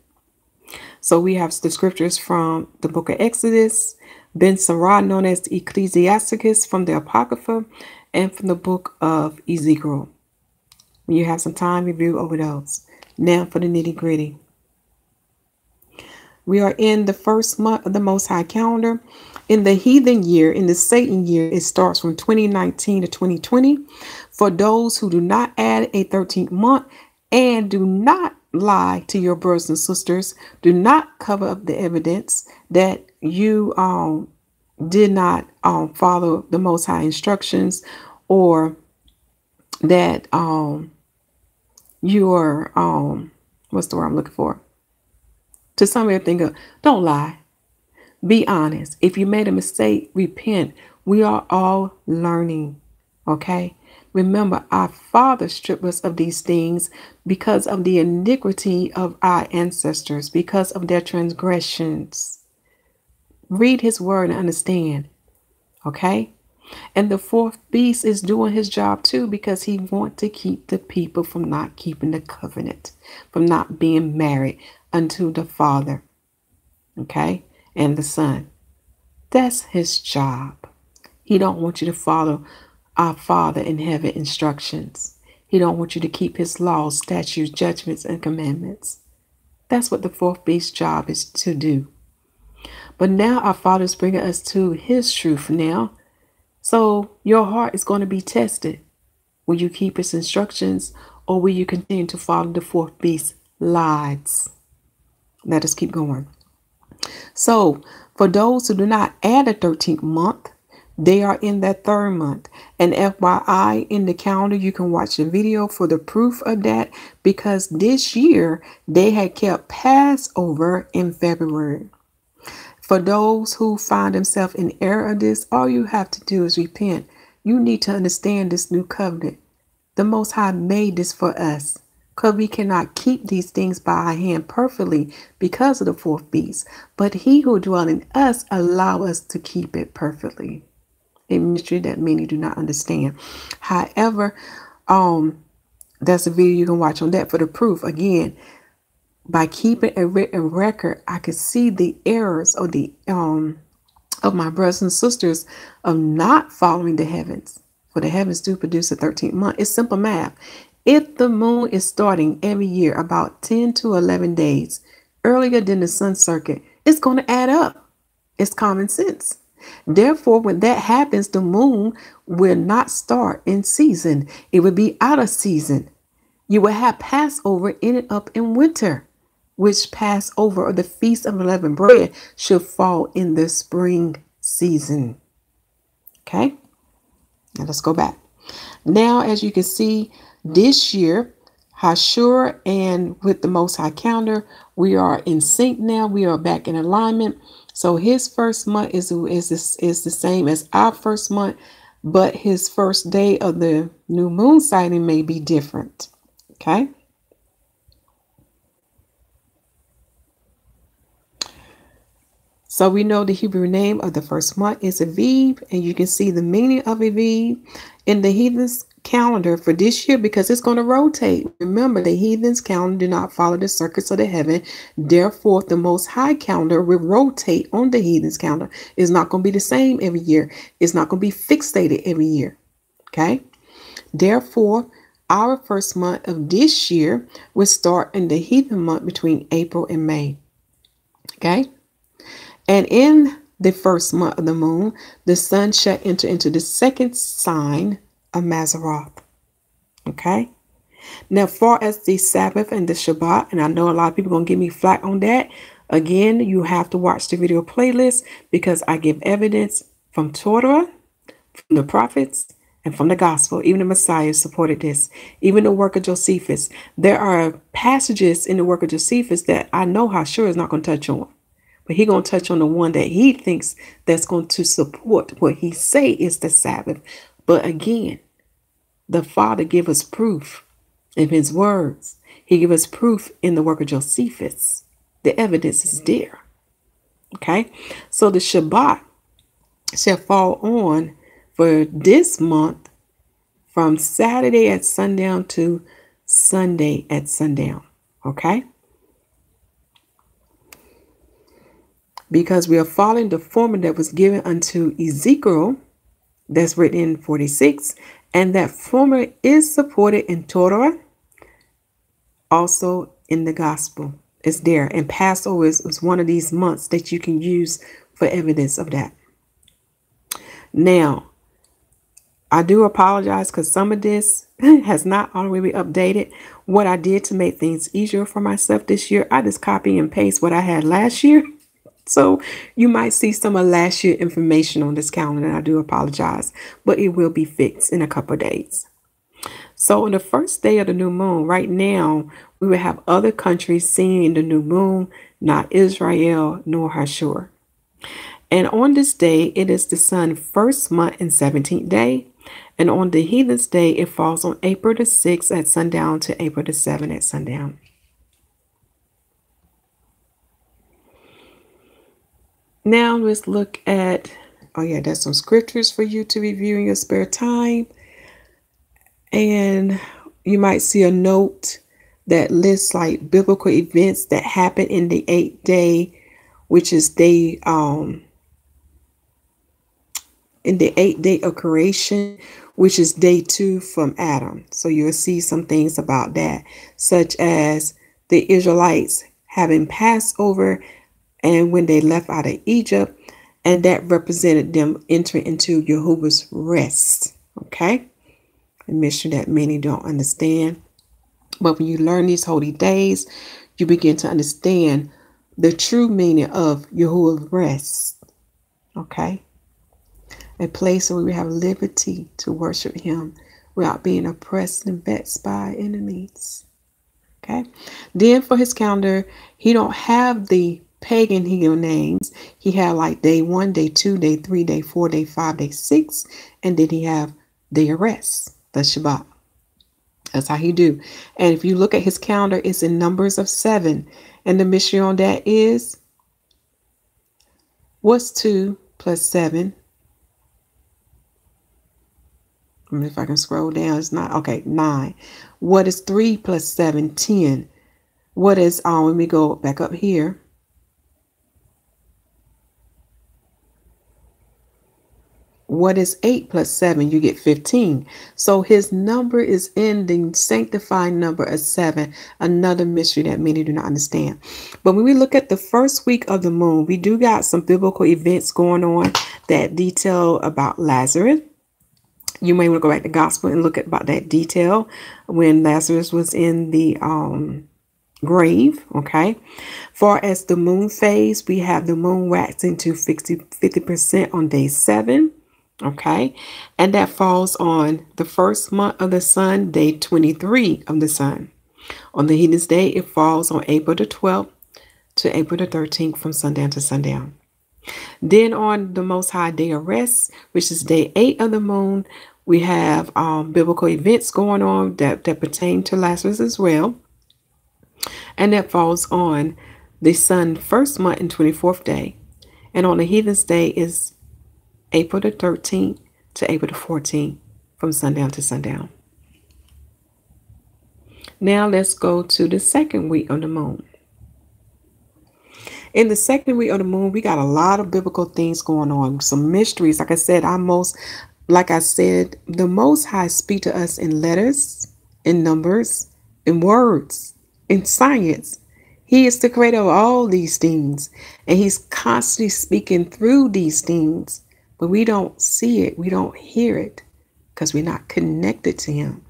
so we have the scriptures from the book of Exodus, Ben Sarah, known as the Ecclesiasticus, from the Apocrypha, and from the book of Ezekiel. When you have some time, review over those. Now for the nitty gritty. We are in the first month of the Most High calendar. In the heathen year, in the Satan year, it starts from 2019 to 2020. For those who do not add a 13th month and do not lie to your brothers and sisters, do not cover up the evidence that you did not follow the Most High instructions, or that you are what's the word I'm looking for? To some of you think of, don't lie. Be honest. If you made a mistake, repent. We are all learning. Okay. Remember, our Father stripped us of these things because of the iniquity of our ancestors, because of their transgressions. Read his word and understand. Okay. And the 4th beast is doing his job too, because he wants to keep the people from not keeping the covenant, from not being married unto the Father. Okay. And the Son. That's his job. He don't want you to follow our Father in heaven instructions. He don't want you to keep his laws, statutes, judgments, and commandments. That's what the 4th beast's job is to do. But now our Father is bringing us to his truth now. So your heart is going to be tested. Will you keep his instructions, or will you continue to follow the 4th beast's lies? Let us keep going. So for those who do not add a 13th month, they are in that 3rd month. And FYI, in the calendar, you can watch the video for the proof of that, because this year they had kept Passover in February. For those who find themselves in error of this, all you have to do is repent You need to understand this new covenant. The Most High made this for us, because we cannot keep these things by our hand perfectly because of the fourth beast. But he who dwells in us allow us to keep it perfectly. A mystery that many do not understand. However, that's a video you can watch on that for the proof. Again, by keeping a written record, I could see the errors of the of my brothers and sisters of not following the heavens. For the heavens do produce a 13th month. It's simple math. If the moon is starting every year about 10 to 11 days earlier than the sun circuit, it's going to add up. It's common sense. Therefore, when that happens, the moon will not start in season. It will be out of season. You will have Passover ended up in winter, which Passover or the Feast of Unleavened Bread should fall in the spring season. Okay, now let's go back. Now, as you can see, this year, Yahushua and with the Most High calendar, we are in sync now. We are back in alignment. So his first month is the same as our first month, but his first day of the new moon sighting may be different. Okay. So we know the Hebrew name of the first month is Abib, and you can see the meaning of Abib in the heathens calendar for this year, because it's going to rotate. Remember, the heathens calendar do not follow the circuits of the heaven. Therefore, the Most High calendar will rotate on the heathens calendar. It's not going to be the same every year. It's not going to be fixated every year. Okay. Therefore, our first month of this year will start in the heathen month between April and May. Okay. And in the first month of the moon, the sun shall enter into the second sign of Mazaroth. Okay. Now, far as the Sabbath and the Shabbat, and I know a lot of people are going to give me flack on that. Again, you have to watch the video playlist, because I give evidence from Torah, from the prophets, and from the gospel. Even the Messiah supported this. Even the work of Josephus. There are passages in the work of Josephus that I know Yahushua is not going to touch on. But he's going to touch on the one that he thinks that's going to support what he say is the Sabbath. But again, the Father give us proof in his words. He give us proof in the work of Josephus. The evidence is there. Okay. So the Shabbat shall fall on for this month from Saturday at sundown to Sunday at sundown. Okay. Because we are following the formula that was given unto Ezekiel, that's written in 46, and that formula is supported in Torah, also in the gospel. It's there. And Passover is one of these months that you can use for evidence of that. Now, I do apologize because some of this has not already been updated. What I did to make things easier for myself this year, I just copy and paste what I had last year. So you might see some of last year information on this calendar, and I do apologize, but it will be fixed in a couple of days. So on the first day of the new moon, right now, we will have other countries seeing the new moon, not Israel nor Yahushua. And on this day, it is the sun's first month and 17th day. And on the heathen's day, it falls on April the 6th at sundown to April the 7th at sundown. Now let's look at, oh yeah, there's some scriptures for you to review in your spare time. And you might see a note that lists like biblical events that happen in the 8th day, which is day, in the 8th day of creation, which is day 2 from Adam. So you'll see some things about that, such as the Israelites having Passover and when they left out of Egypt, and that represented them entering into Yahuwah's rest. Okay. A mystery that many don't understand. But when you learn these holy days, you begin to understand the true meaning of Yahuwah's rest. Okay. A place where we have liberty to worship him without being oppressed and vexed by enemies. Okay. Then for his calendar, he don't have the pagan heathen names. He had like day 1, day 2, day 3, day 4, day 5, day 6, and then he have day of rest, the Shabbat. That's how he do. And if you look at his calendar, it's in numbers of 7. And the mystery on that is, what's 2 plus 7? If I can scroll down, it's not. Okay, 9. What is 3 plus 7? 10. What is, let me go back up here. What is 8 plus 7? You get 15. So his number is in the sanctified number of 7. Another mystery that many do not understand. But when we look at the first week of the moon, we do got some biblical events going on that detail about Lazarus. You may want to go back to Gospel and look at about that detail when Lazarus was in the grave. Okay. Far as the moon phase, we have the moon waxing to 50% on day 7. Okay. And that falls on the first month of the sun, day 23 of the sun. On the heathen's day, it falls on April the 12th to April the 13th from sundown to sundown. Then on the Most High Day of Rest, which is day 8 of the moon, we have biblical events going on that pertain to Lazarus as well. And that falls on the sun first month and 24th day. And on the heathen's day is April the 13th to April the 14th from sundown to sundown. Now let's go to the second week of the moon. In the second week of the moon, we got a lot of biblical things going on. Some mysteries. Like I said, the Most High speak to us in letters, in numbers, in words, in science. He is the creator of all these things. And he's constantly speaking through these things. But we don't see it. We don't hear it because we're not connected to him.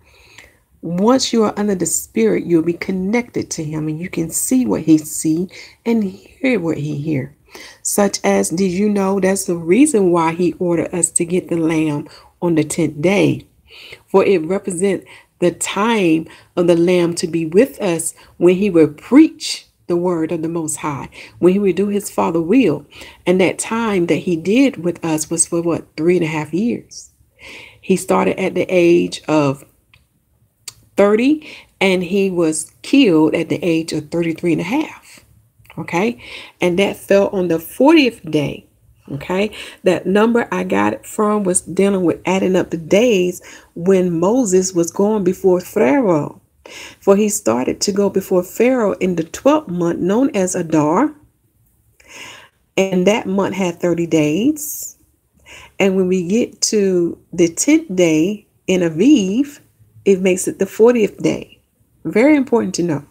Once you are under the Spirit, you'll be connected to him and you can see what he see and hear what he hear. Such as, did you know that's the reason why he ordered us to get the lamb on the 10th day? For it represents the time of the lamb to be with us when he will preach the word of the Most High, when he would do his Father's will. And that time that he did with us was for 3.5 years. He started at the age of 30 and he was killed at the age of 33 and a half. Okay. And that fell on the 40th day. Okay. That number I got it from was dealing with adding up the days when Moses was going before Pharaoh. For he started to go before Pharaoh in the 12th month known as Adar. And that month had 30 days. And when we get to the 10th day in Abib, it makes it the 40th day. Very important to know.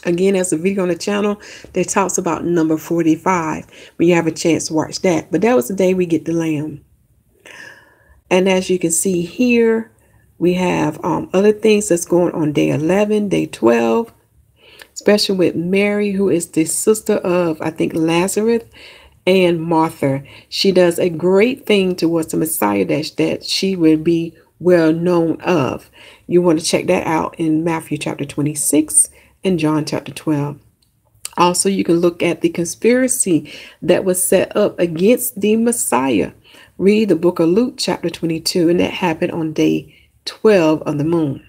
Again, there's a video on the channel that talks about number 45. When you have a chance to watch that. But that was the day we get the lamb. And as you can see here, we have other things that's going on day 11, day 12. Especially with Mary, who is the sister of, I think, Lazarus and Martha. She does a great thing towards the Messiah that she would be well known of. You want to check that out in Matthew chapter 26 and John chapter 12. Also, you can look at the conspiracy that was set up against the Messiah. Read the book of Luke chapter 22, and that happened on day 12 of the moon.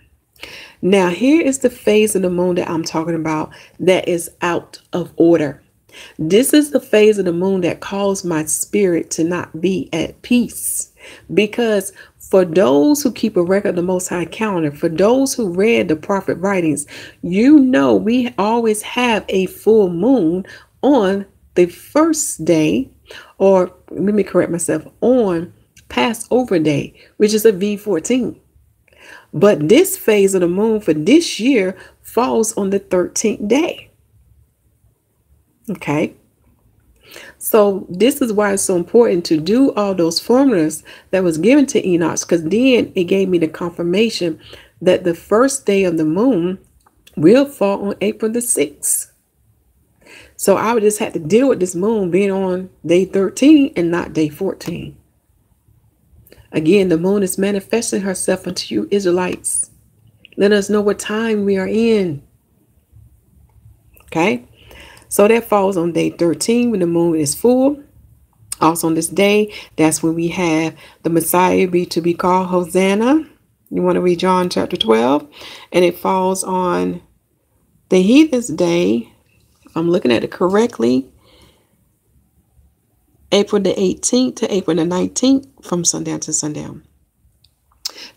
Now, here is the phase of the moon that I'm talking about that is out of order. This is the phase of the moon that caused my spirit to not be at peace. Because for those who keep a record of the Most High calendar, for those who read the prophet writings, you know we always have a full moon on the first day, or let me correct myself, on Passover Day, which is a V14. But this phase of the moon for this year falls on the 13th day. Okay. So this is why it's so important to do all those formulas that was given to Enoch, because then it gave me the confirmation that the first day of the moon will fall on April the 6th. So I would just have to deal with this moon being on day 13 and not day 14. Again, the moon is manifesting herself unto you Israelites. Let us know what time we are in. Okay. So that falls on day 13 when the moon is full. Also on this day, that's when we have the Messiah to be called Hosanna. You want to read John chapter 12. And it falls on the heathen's day, if I'm looking at it correctly, April the 18th to April the 19th from sundown to sundown.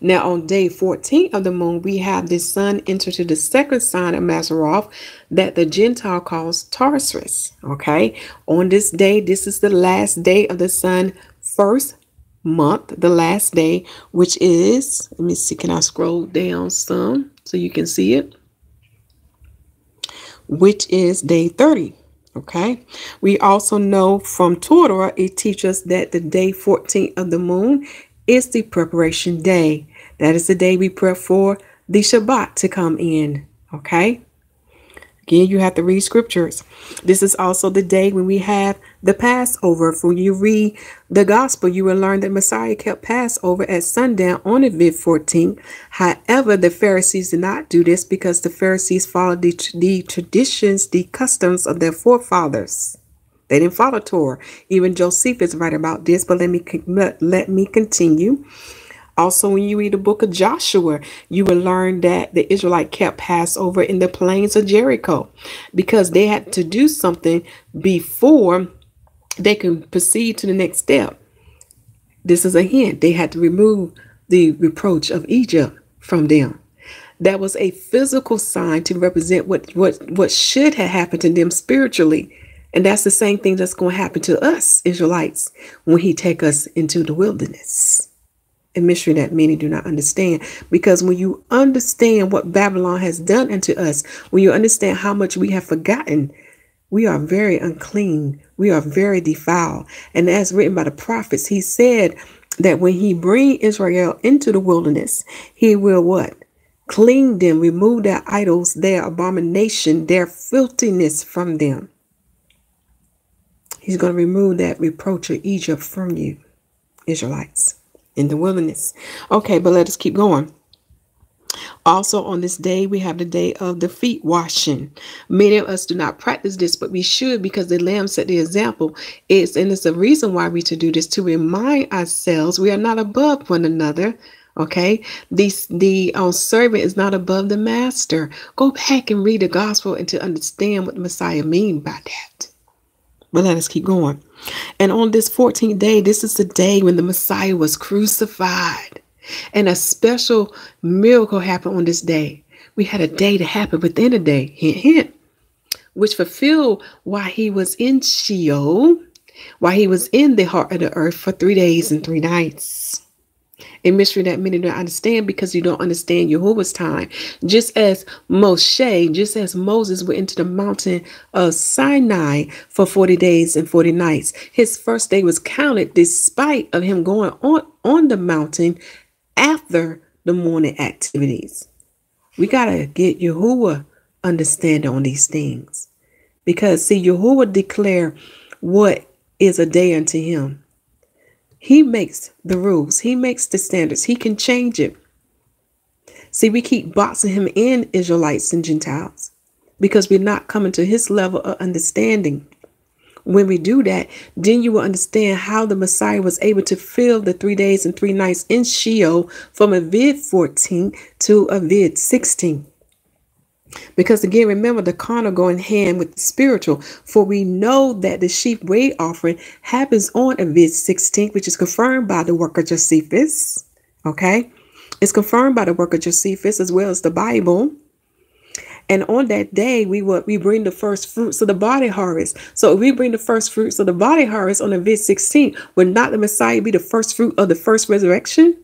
Now on day 14 of the moon, we have the sun enter to the second sign of Mazzaroth that the Gentile calls Tarsus. Okay. On this day, this is the last day of the sun first month, the last day, which is, let me see, can I scroll down some so you can see it? Which is day 30. Okay. We also know from Torah, it teaches us that the day 14 of the moon is the preparation day. That is the day we prep for the Shabbat to come in. Okay. Again, you have to read scriptures. This is also the day when we have the Passover. When you read the gospel, you will learn that Messiah kept Passover at sundown on Abib 14. However, the Pharisees did not do this because the Pharisees followed the traditions, the customs of their forefathers. They didn't follow Torah. Even Josephus write about this, but let me continue. Also, when you read the book of Joshua, you will learn that the Israelite kept Passover in the plains of Jericho because they had to do something before they could proceed to the next step. This is a hint. They had to remove the reproach of Egypt from them. That was a physical sign to represent what should have happened to them spiritually. And that's the same thing that's going to happen to us Israelites when he take us into the wilderness. A mystery that many do not understand, because when you understand what Babylon has done unto us, when you understand how much we have forgotten, we are very unclean. We are very defiled. And as written by the prophets, he said that when he bring Israel into the wilderness, he will what? Clean them, remove their idols, their abomination, their filthiness from them. He's going to remove that reproach of Egypt from you, Israelites, in the wilderness. Okay, but let us keep going. Also on this day, we have the day of the feet washing. Many of us do not practice this, but we should, because the Lamb set the example. And it's a reason why we to do this, to remind ourselves we are not above one another. Okay, the servant is not above the master. Go back and read the gospel and to understand what the Messiah means by that. But let us keep going. And on this 14th day, this is the day when the Messiah was crucified. And a special miracle happened on this day. We had a day to happen within a day, hint, hint, which fulfilled why he was in Sheol, why he was in the heart of the earth for 3 days and 3 nights. A mystery that many don't understand because you don't understand Yahuwah's time. Just as Moses went into the mountain of Sinai for 40 days and 40 nights. His first day was counted despite of him going on the mountain after the morning activities. We got to get Yahuwah understanding on these things. Because see, Yahuwah declare what is a day unto him. He makes the rules. He makes the standards. He can change it. See, we keep boxing him in, Israelites and Gentiles, because we're not coming to his level of understanding. When we do that, then you will understand how the Messiah was able to fill the 3 days and 3 nights in Sheol from Abib 14 to Abib 16. Because again, remember, the carnal go in hand with the spiritual. For we know that the sheep weight offering happens on Abib 16, which is confirmed by the work of Josephus. Okay, it's confirmed by the work of Josephus as well as the Bible. And on that day, we bring the first fruits of the body harvest. So if we bring the first fruits of the body harvest on Abib 16, would not the Messiah be the first fruit of the first resurrection?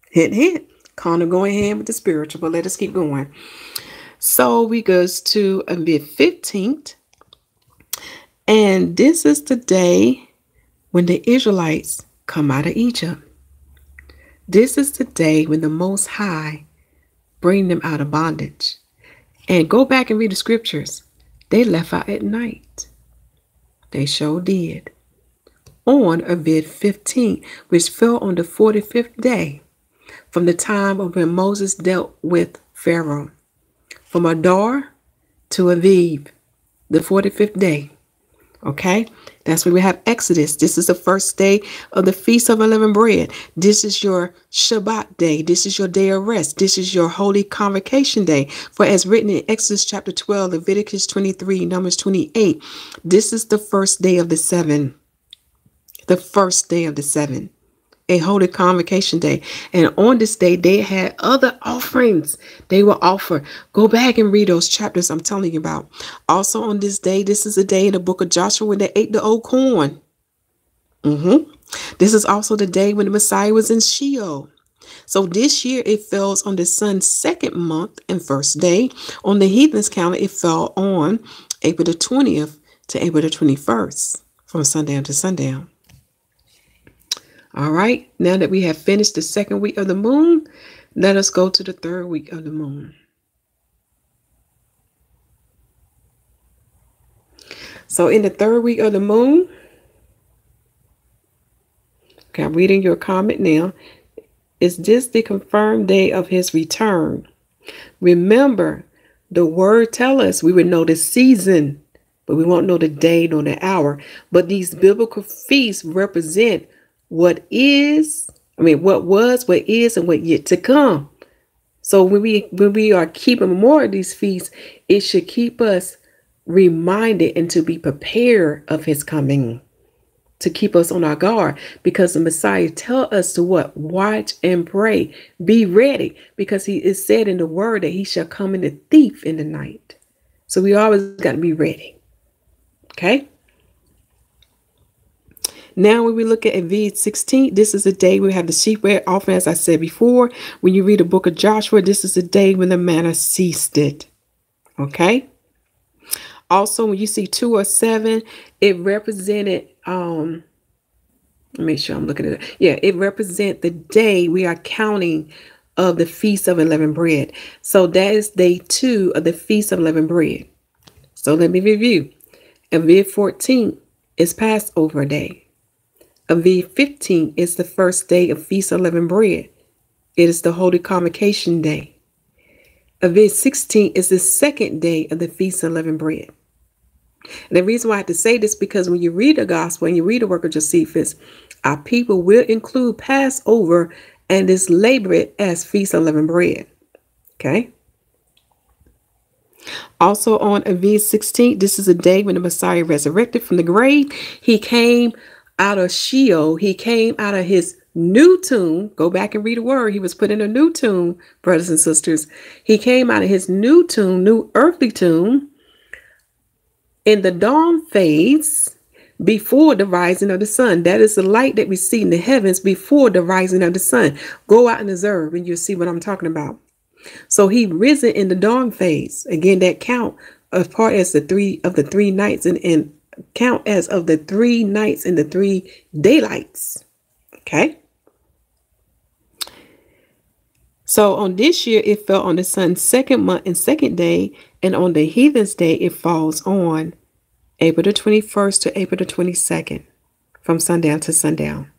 Hint, hint. Carnal going hand with the spiritual. But let us keep going. So we goes to Abib 15th, and this is the day when the Israelites come out of Egypt. This is the day when the Most High bring them out of bondage. And go back and read the scriptures. They left out at night. They sure did. On Abib 15, which fell on the 45th day from the time of when Moses dealt with Pharaoh. From Adar to Abib, the 45th day. Okay, that's where we have Exodus. This is the first day of the Feast of Unleavened Bread. This is your Shabbat day. This is your day of rest. This is your holy convocation day. For as written in Exodus chapter 12, Leviticus 23, Numbers 28, this is the first day of the seven. The first day of the seven. A holy convocation day. And on this day, they had other offerings they will offer. Go back and read those chapters I'm telling you about. Also on this day, this is a day in the book of Joshua when they ate the old corn. This is also the day when the Messiah was in Sheol. So this year it fell on the sun's second month and first day. On the heathen's calendar, it fell on April the 20th to April the 21st, from sundown to sundown. All right, now that we have finished the second week of the moon, let us go to the third week of the moon. So in the third week of the moon, okay, I'm reading your comment now. Is this the confirmed day of his return? Remember, the word tells us we would know the season, but we won't know the day nor the hour. But these biblical feasts represent what is, what was, what is, and what yet to come. So when we are keeping more of these feasts, it should keep us reminded and to be prepared of his coming, to keep us on our guard, because the Messiah tells us to what? Watch and pray. Be ready, because he is said in the word that he shall come in a thief in the night. So we always got to be ready. Okay. Now, when we look at Abib 16, this is the day we have the sheep red offering, as I said before. When you read the book of Joshua, this is the day when the manna ceased it. Okay. Also, when you see 2 or 7, it represented, make sure I'm looking at it. Yeah, it represents the day we are counting of the Feast of Unleavened Bread. So that is day 2 of the Feast of Unleavened Bread. So let me review. Abib 14 is Passover day. Abib 15 is the first day of Feast of Unleavened Bread. It is the Holy Convocation Day. Abib 16 is the second day of the Feast of Unleavened Bread. And the reason why I have to say this, because when you read the gospel and you read the work of Josephus, our people will include Passover and is labeled as Feast of Unleavened Bread. Okay. Also on Abib 16, this is a day when the Messiah resurrected from the grave. He came out of Sheol. He came out of his new tomb. Go back and read the word. He was put in a new tomb, brothers and sisters. He came out of his new tomb, new earthly tomb, in the dawn phase before the rising of the sun. That is the light that we see in the heavens before the rising of the sun. Go out and observe and you'll see what I'm talking about. So he risen in the dawn phase. Again, that count as part as the three nights and count as of the 3 nights and the 3 daylights. Okay. So on this year, it fell on the sun's second month and second day. And on the heathen's day, it falls on April the 21st to April the 22nd, from sundown to sundown.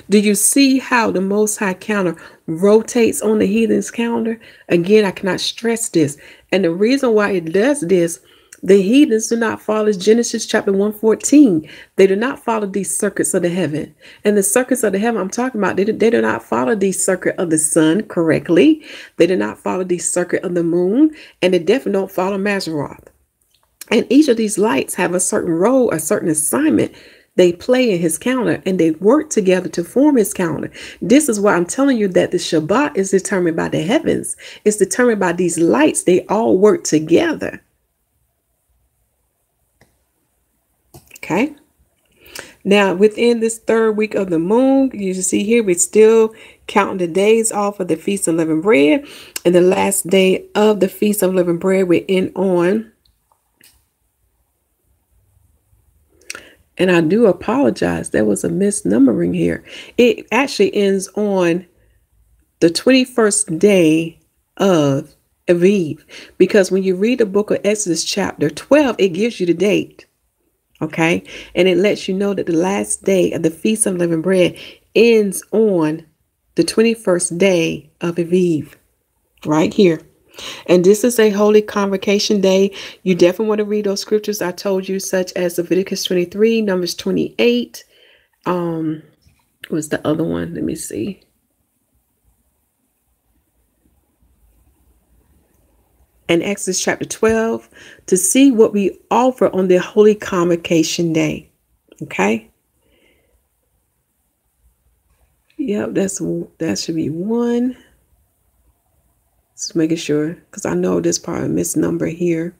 Do you see how the Most High counter rotates on the heathen's calendar? Again, I cannot stress this. And the reason why it does this, the heathens do not follow Genesis chapter 1:14. They do not follow these circuits of the heaven. And the circuits of the heaven I'm talking about, they do not follow the circuit of the sun correctly. They do not follow the circuit of the moon. And they definitely don't follow Mazzaroth. And each of these lights have a certain role, a certain assignment they play in his calendar, and they work together to form his calendar. This is why I'm telling you that the Shabbat is determined by the heavens. It's determined by these lights. They all work together. Okay. Now, within this third week of the moon, you see here, we're still counting the days off of the Feast of Unleavened Bread. And the last day of the Feast of Unleavened Bread, we end on. And I do apologize. There was a misnumbering here. It actually ends on the 21st day of Abib. Because when you read the book of Exodus chapter 12, it gives you the date. Okay. And it lets you know that the last day of the Feast of Unleavened Bread ends on the 21st day of Abib. Right here. And this is a holy convocation day. You definitely want to read those scriptures I told you, such as Leviticus 23, Numbers 28. What's the other one? Let me see. And Exodus chapter 12 to see what we offer on the holy convocation day. Okay. Yep, that should be one. Just making sure, because I know there's probably a misnumber here.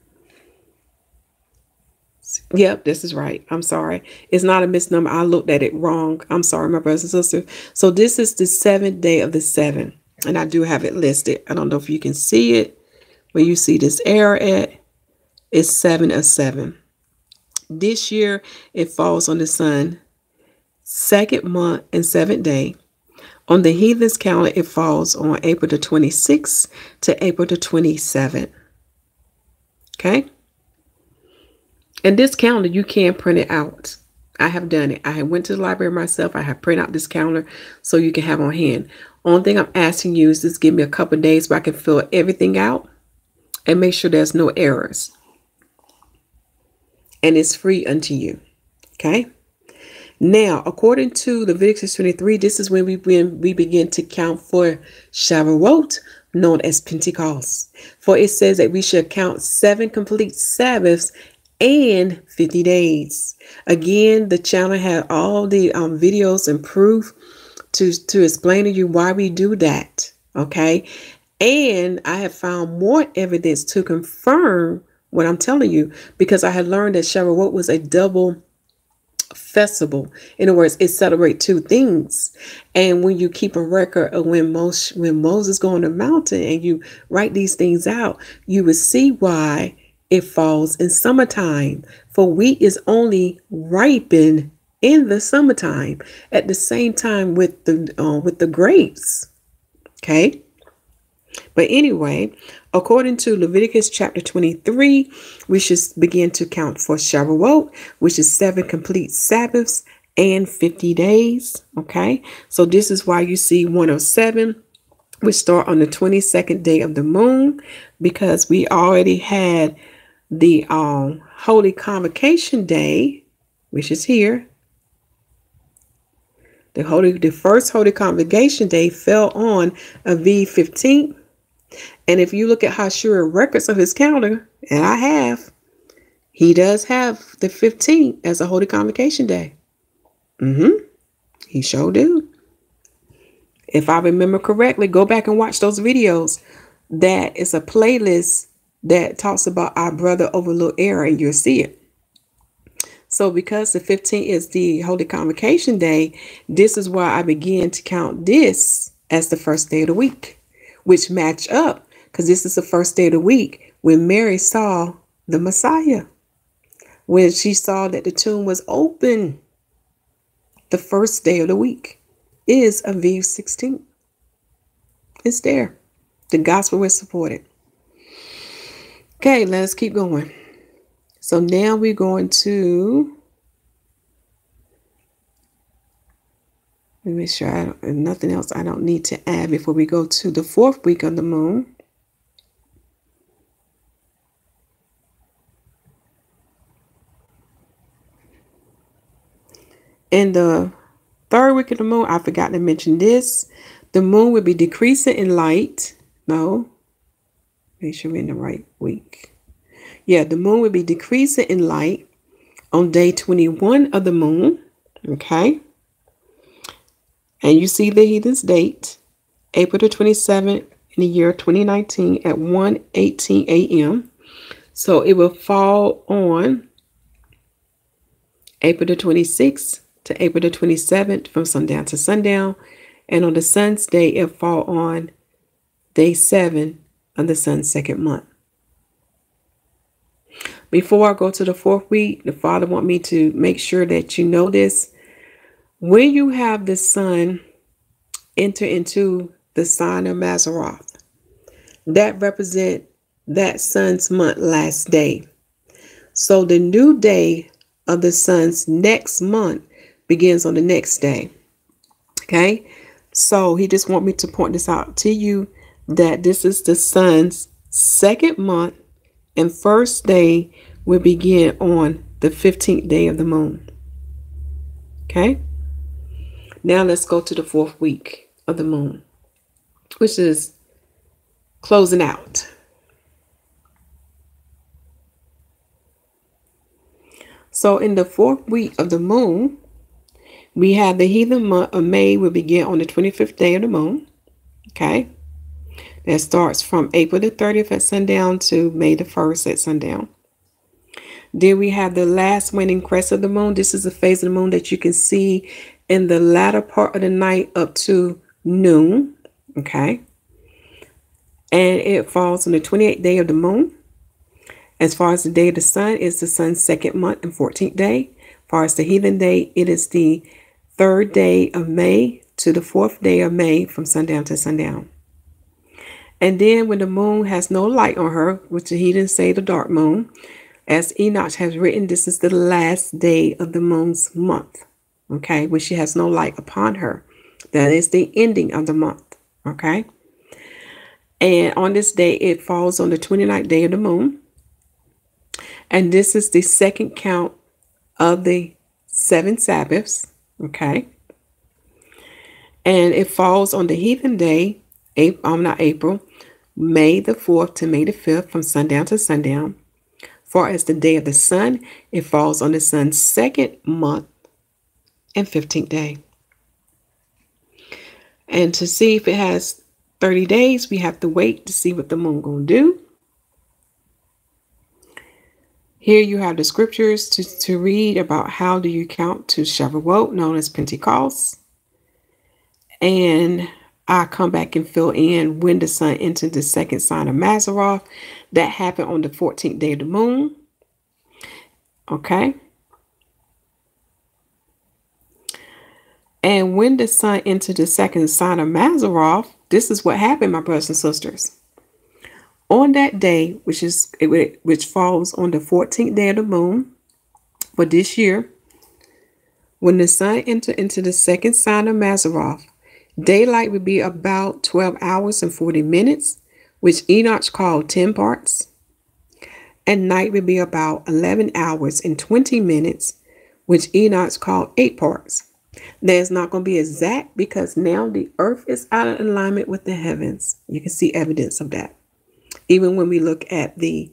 Yep, this is right. I'm sorry. It's not a misnumber. I looked at it wrong. I'm sorry, my brothers and sisters. So this is the 7th day of the 7. And I do have it listed. I don't know if you can see it. Where you see this error at, it's 7 of 7. This year, it falls on the sun, 2nd month and 7th day. On the heathen's calendar, it falls on April the 26th to April the 27th. Okay? And this calendar, you can print it out. I have done it. I have went to the library myself. I have printed out this calendar so you can have on hand. Only thing I'm asking you is just give me a couple of days where I can fill everything out and make sure there's no errors. And it's free unto you. Okay? Now, according to Leviticus 23, this is when we begin to count for Shavuot, known as Pentecost. For it says that we should count 7 complete Sabbaths and 50 days. Again, the channel had all the videos and proof to explain to you why we do that. Okay? And I have found more evidence to confirm what I'm telling you, because I had learned that Shavuot was a double festival. In other words, it celebrates 2 things. And when you keep a record of when Moses go on the mountain and you write these things out, you will see why it falls in summertime. For wheat is only ripened in the summertime at the same time with the grapes. Okay. But anyway, according to Leviticus chapter 23, we should begin to count for Shavuot, which is 7 complete Sabbaths and 50 days. Okay, so this is why you see 107, which start on the 22nd day of the moon, because we already had the Holy Convocation Day, which is here. The first Holy Convocation Day fell on Abib 15th. And if you look at Yahushua records of his calendar, and I have, he does have the 15th as a Holy Convocation Day. He sure do. If I remember correctly, go back and watch those videos. That is a playlist that talks about our brother overlooked error, and you'll see it. So because the 15th is the Holy Convocation Day, this is why I began to count this as the first day of the week, which match up because this is the first day of the week when Mary saw the Messiah, when she saw that the tomb was open. The first day of the week is Abib 16. It's there. The gospel is supported. Okay, let's keep going. So now we're going to make sure nothing else I don't need to add before we go to the 4th week of the moon. In the 3rd week of the moon, I forgot to mention this. The moon will be decreasing in light. No. Make sure we're in the right week. Yeah, the moon will be decreasing in light on day 21 of the moon. Okay. And you see the heathen's date, April the 27th in the year 2019 at 1:18 a.m. So it will fall on April the 26th to April the 27th from sundown to sundown. And on the sun's day, it fall on day 7 of the sun's 2nd month. Before I go to the 4th week, the Father want me to make sure that you know this. When you have the sun enter into the sign of Mazzaroth, that represent that sun's month last day. So the new day of the sun's next month begins on the next day. Okay, so he just want me to point this out to you, that this is the sun's second month, and first day will begin on the 15th day of the moon. Okay? Now let's go to the 4th week of the moon, which is closing out. So in the 4th week of the moon, we have the heathen month of May will begin on the 25th day of the moon. Okay? That starts from April the 30th at sundown to May the 1st at sundown. Then we have the last waning crest of the moon. This is the phase of the moon that you can see in the latter part of the night up to noon. Okay. And it falls on the 28th day of the moon. As far as the day of the sun, is the sun's 2nd month and 14th day. As far as the heathen day, it is the 3rd day of May to the 4th day of May from sundown to sundown. And then when the moon has no light on her, which the heathens say the dark moon, as Enoch has written, this is the last day of the moon's month, okay, when she has no light upon her. That is the ending of the month, okay? And on this day, it falls on the 29th day of the moon. And this is the 2nd count of the 7 Sabbaths, okay? And it falls on the heathen day, May the 4th to May the 5th from sundown to sundown. Far as the day of the sun, it falls on the sun's 2nd month and 15th day. And to see if it has 30 days, we have to wait to see what the moon gonna do. Here you have the scriptures to read about how do you count to Shavuot, known as Pentecost. And I come back and fill in when the sun entered the 2nd sign of Mazzaroth. That happened on the 14th day of the moon. Okay. And when the sun entered the 2nd sign of Mazzaroth, this is what happened, my brothers and sisters. On that day, which falls on the 14th day of the moon for this year, when the sun entered into the 2nd sign of Mazzaroth, daylight would be about 12 hours and 40 minutes, which Enoch called 10 parts. And night would be about 11 hours and 20 minutes, which Enoch called 8 parts. That's not going to be exact because now the earth is out of alignment with the heavens. You can see evidence of that. Even when we look at the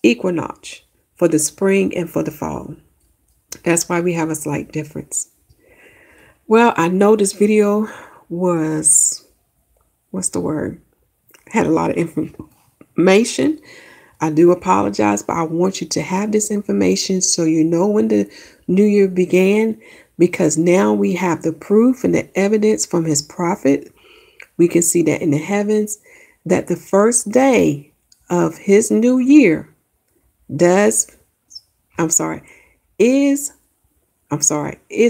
equinox for the spring and for the fall. That's why we have a slight difference. Well, I know this video was, had a lot of information. I do apologize, but I want you to have this information so you know when the new year began, because now we have the proof and the evidence from his prophet. We can see that in the heavens, that the first day of his new year is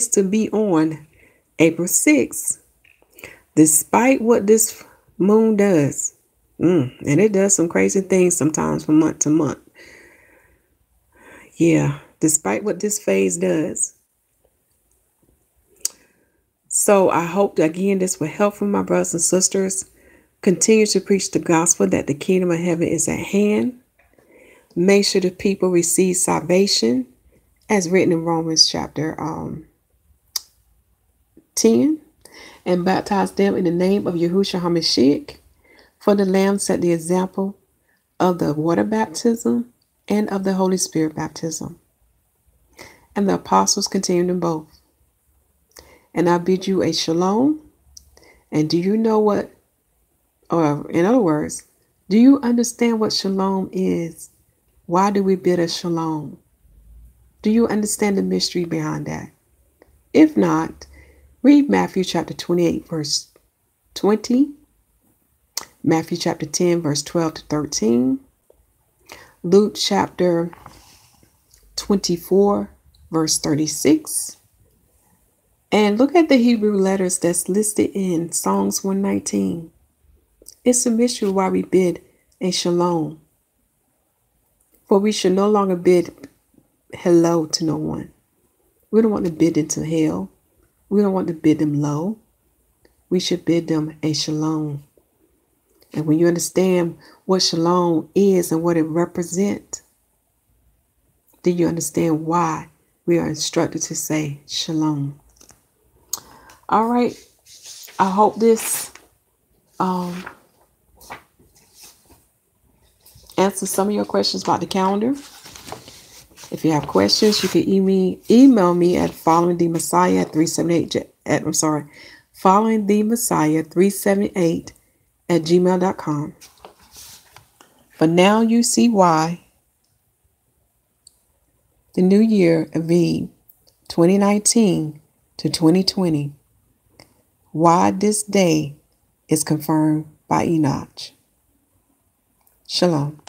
to be on April 6th, despite what this moon does. And it does some crazy things sometimes from month to month. Yeah, despite what this phase does. So I hope that, again, this will help for my brothers and sisters. Continue to preach the gospel that the kingdom of heaven is at hand. Make sure the people receive salvation as written in Romans chapter 10. And baptize them in the name of Yahusha HaMashyach. For the Lamb set the example of the water baptism and of the Holy Spirit baptism. And the apostles continued in both. And I bid you a shalom. And do you know what, or in other words, do you understand what shalom is? Why do we bid a shalom? Do you understand the mystery behind that? If not, read Matthew chapter 28, verse 20. Matthew chapter 10, verse 12 to 13. Luke chapter 24, verse 36. And look at the Hebrew letters that's listed in Psalms 119. It's a mystery why we bid a shalom. For we should no longer bid hello to no one. We don't want to bid them to hell. We don't want to bid them low. We should bid them a shalom. And when you understand what shalom is and what it represents, then you understand why we are instructed to say shalom. All right. I hope this answers some of your questions about the calendar. If you have questions, you can email me at followingthemessiah378 For now you see why the new year, Abib, 2019 to 2020, why this day is confirmed by Enoch. Shalom.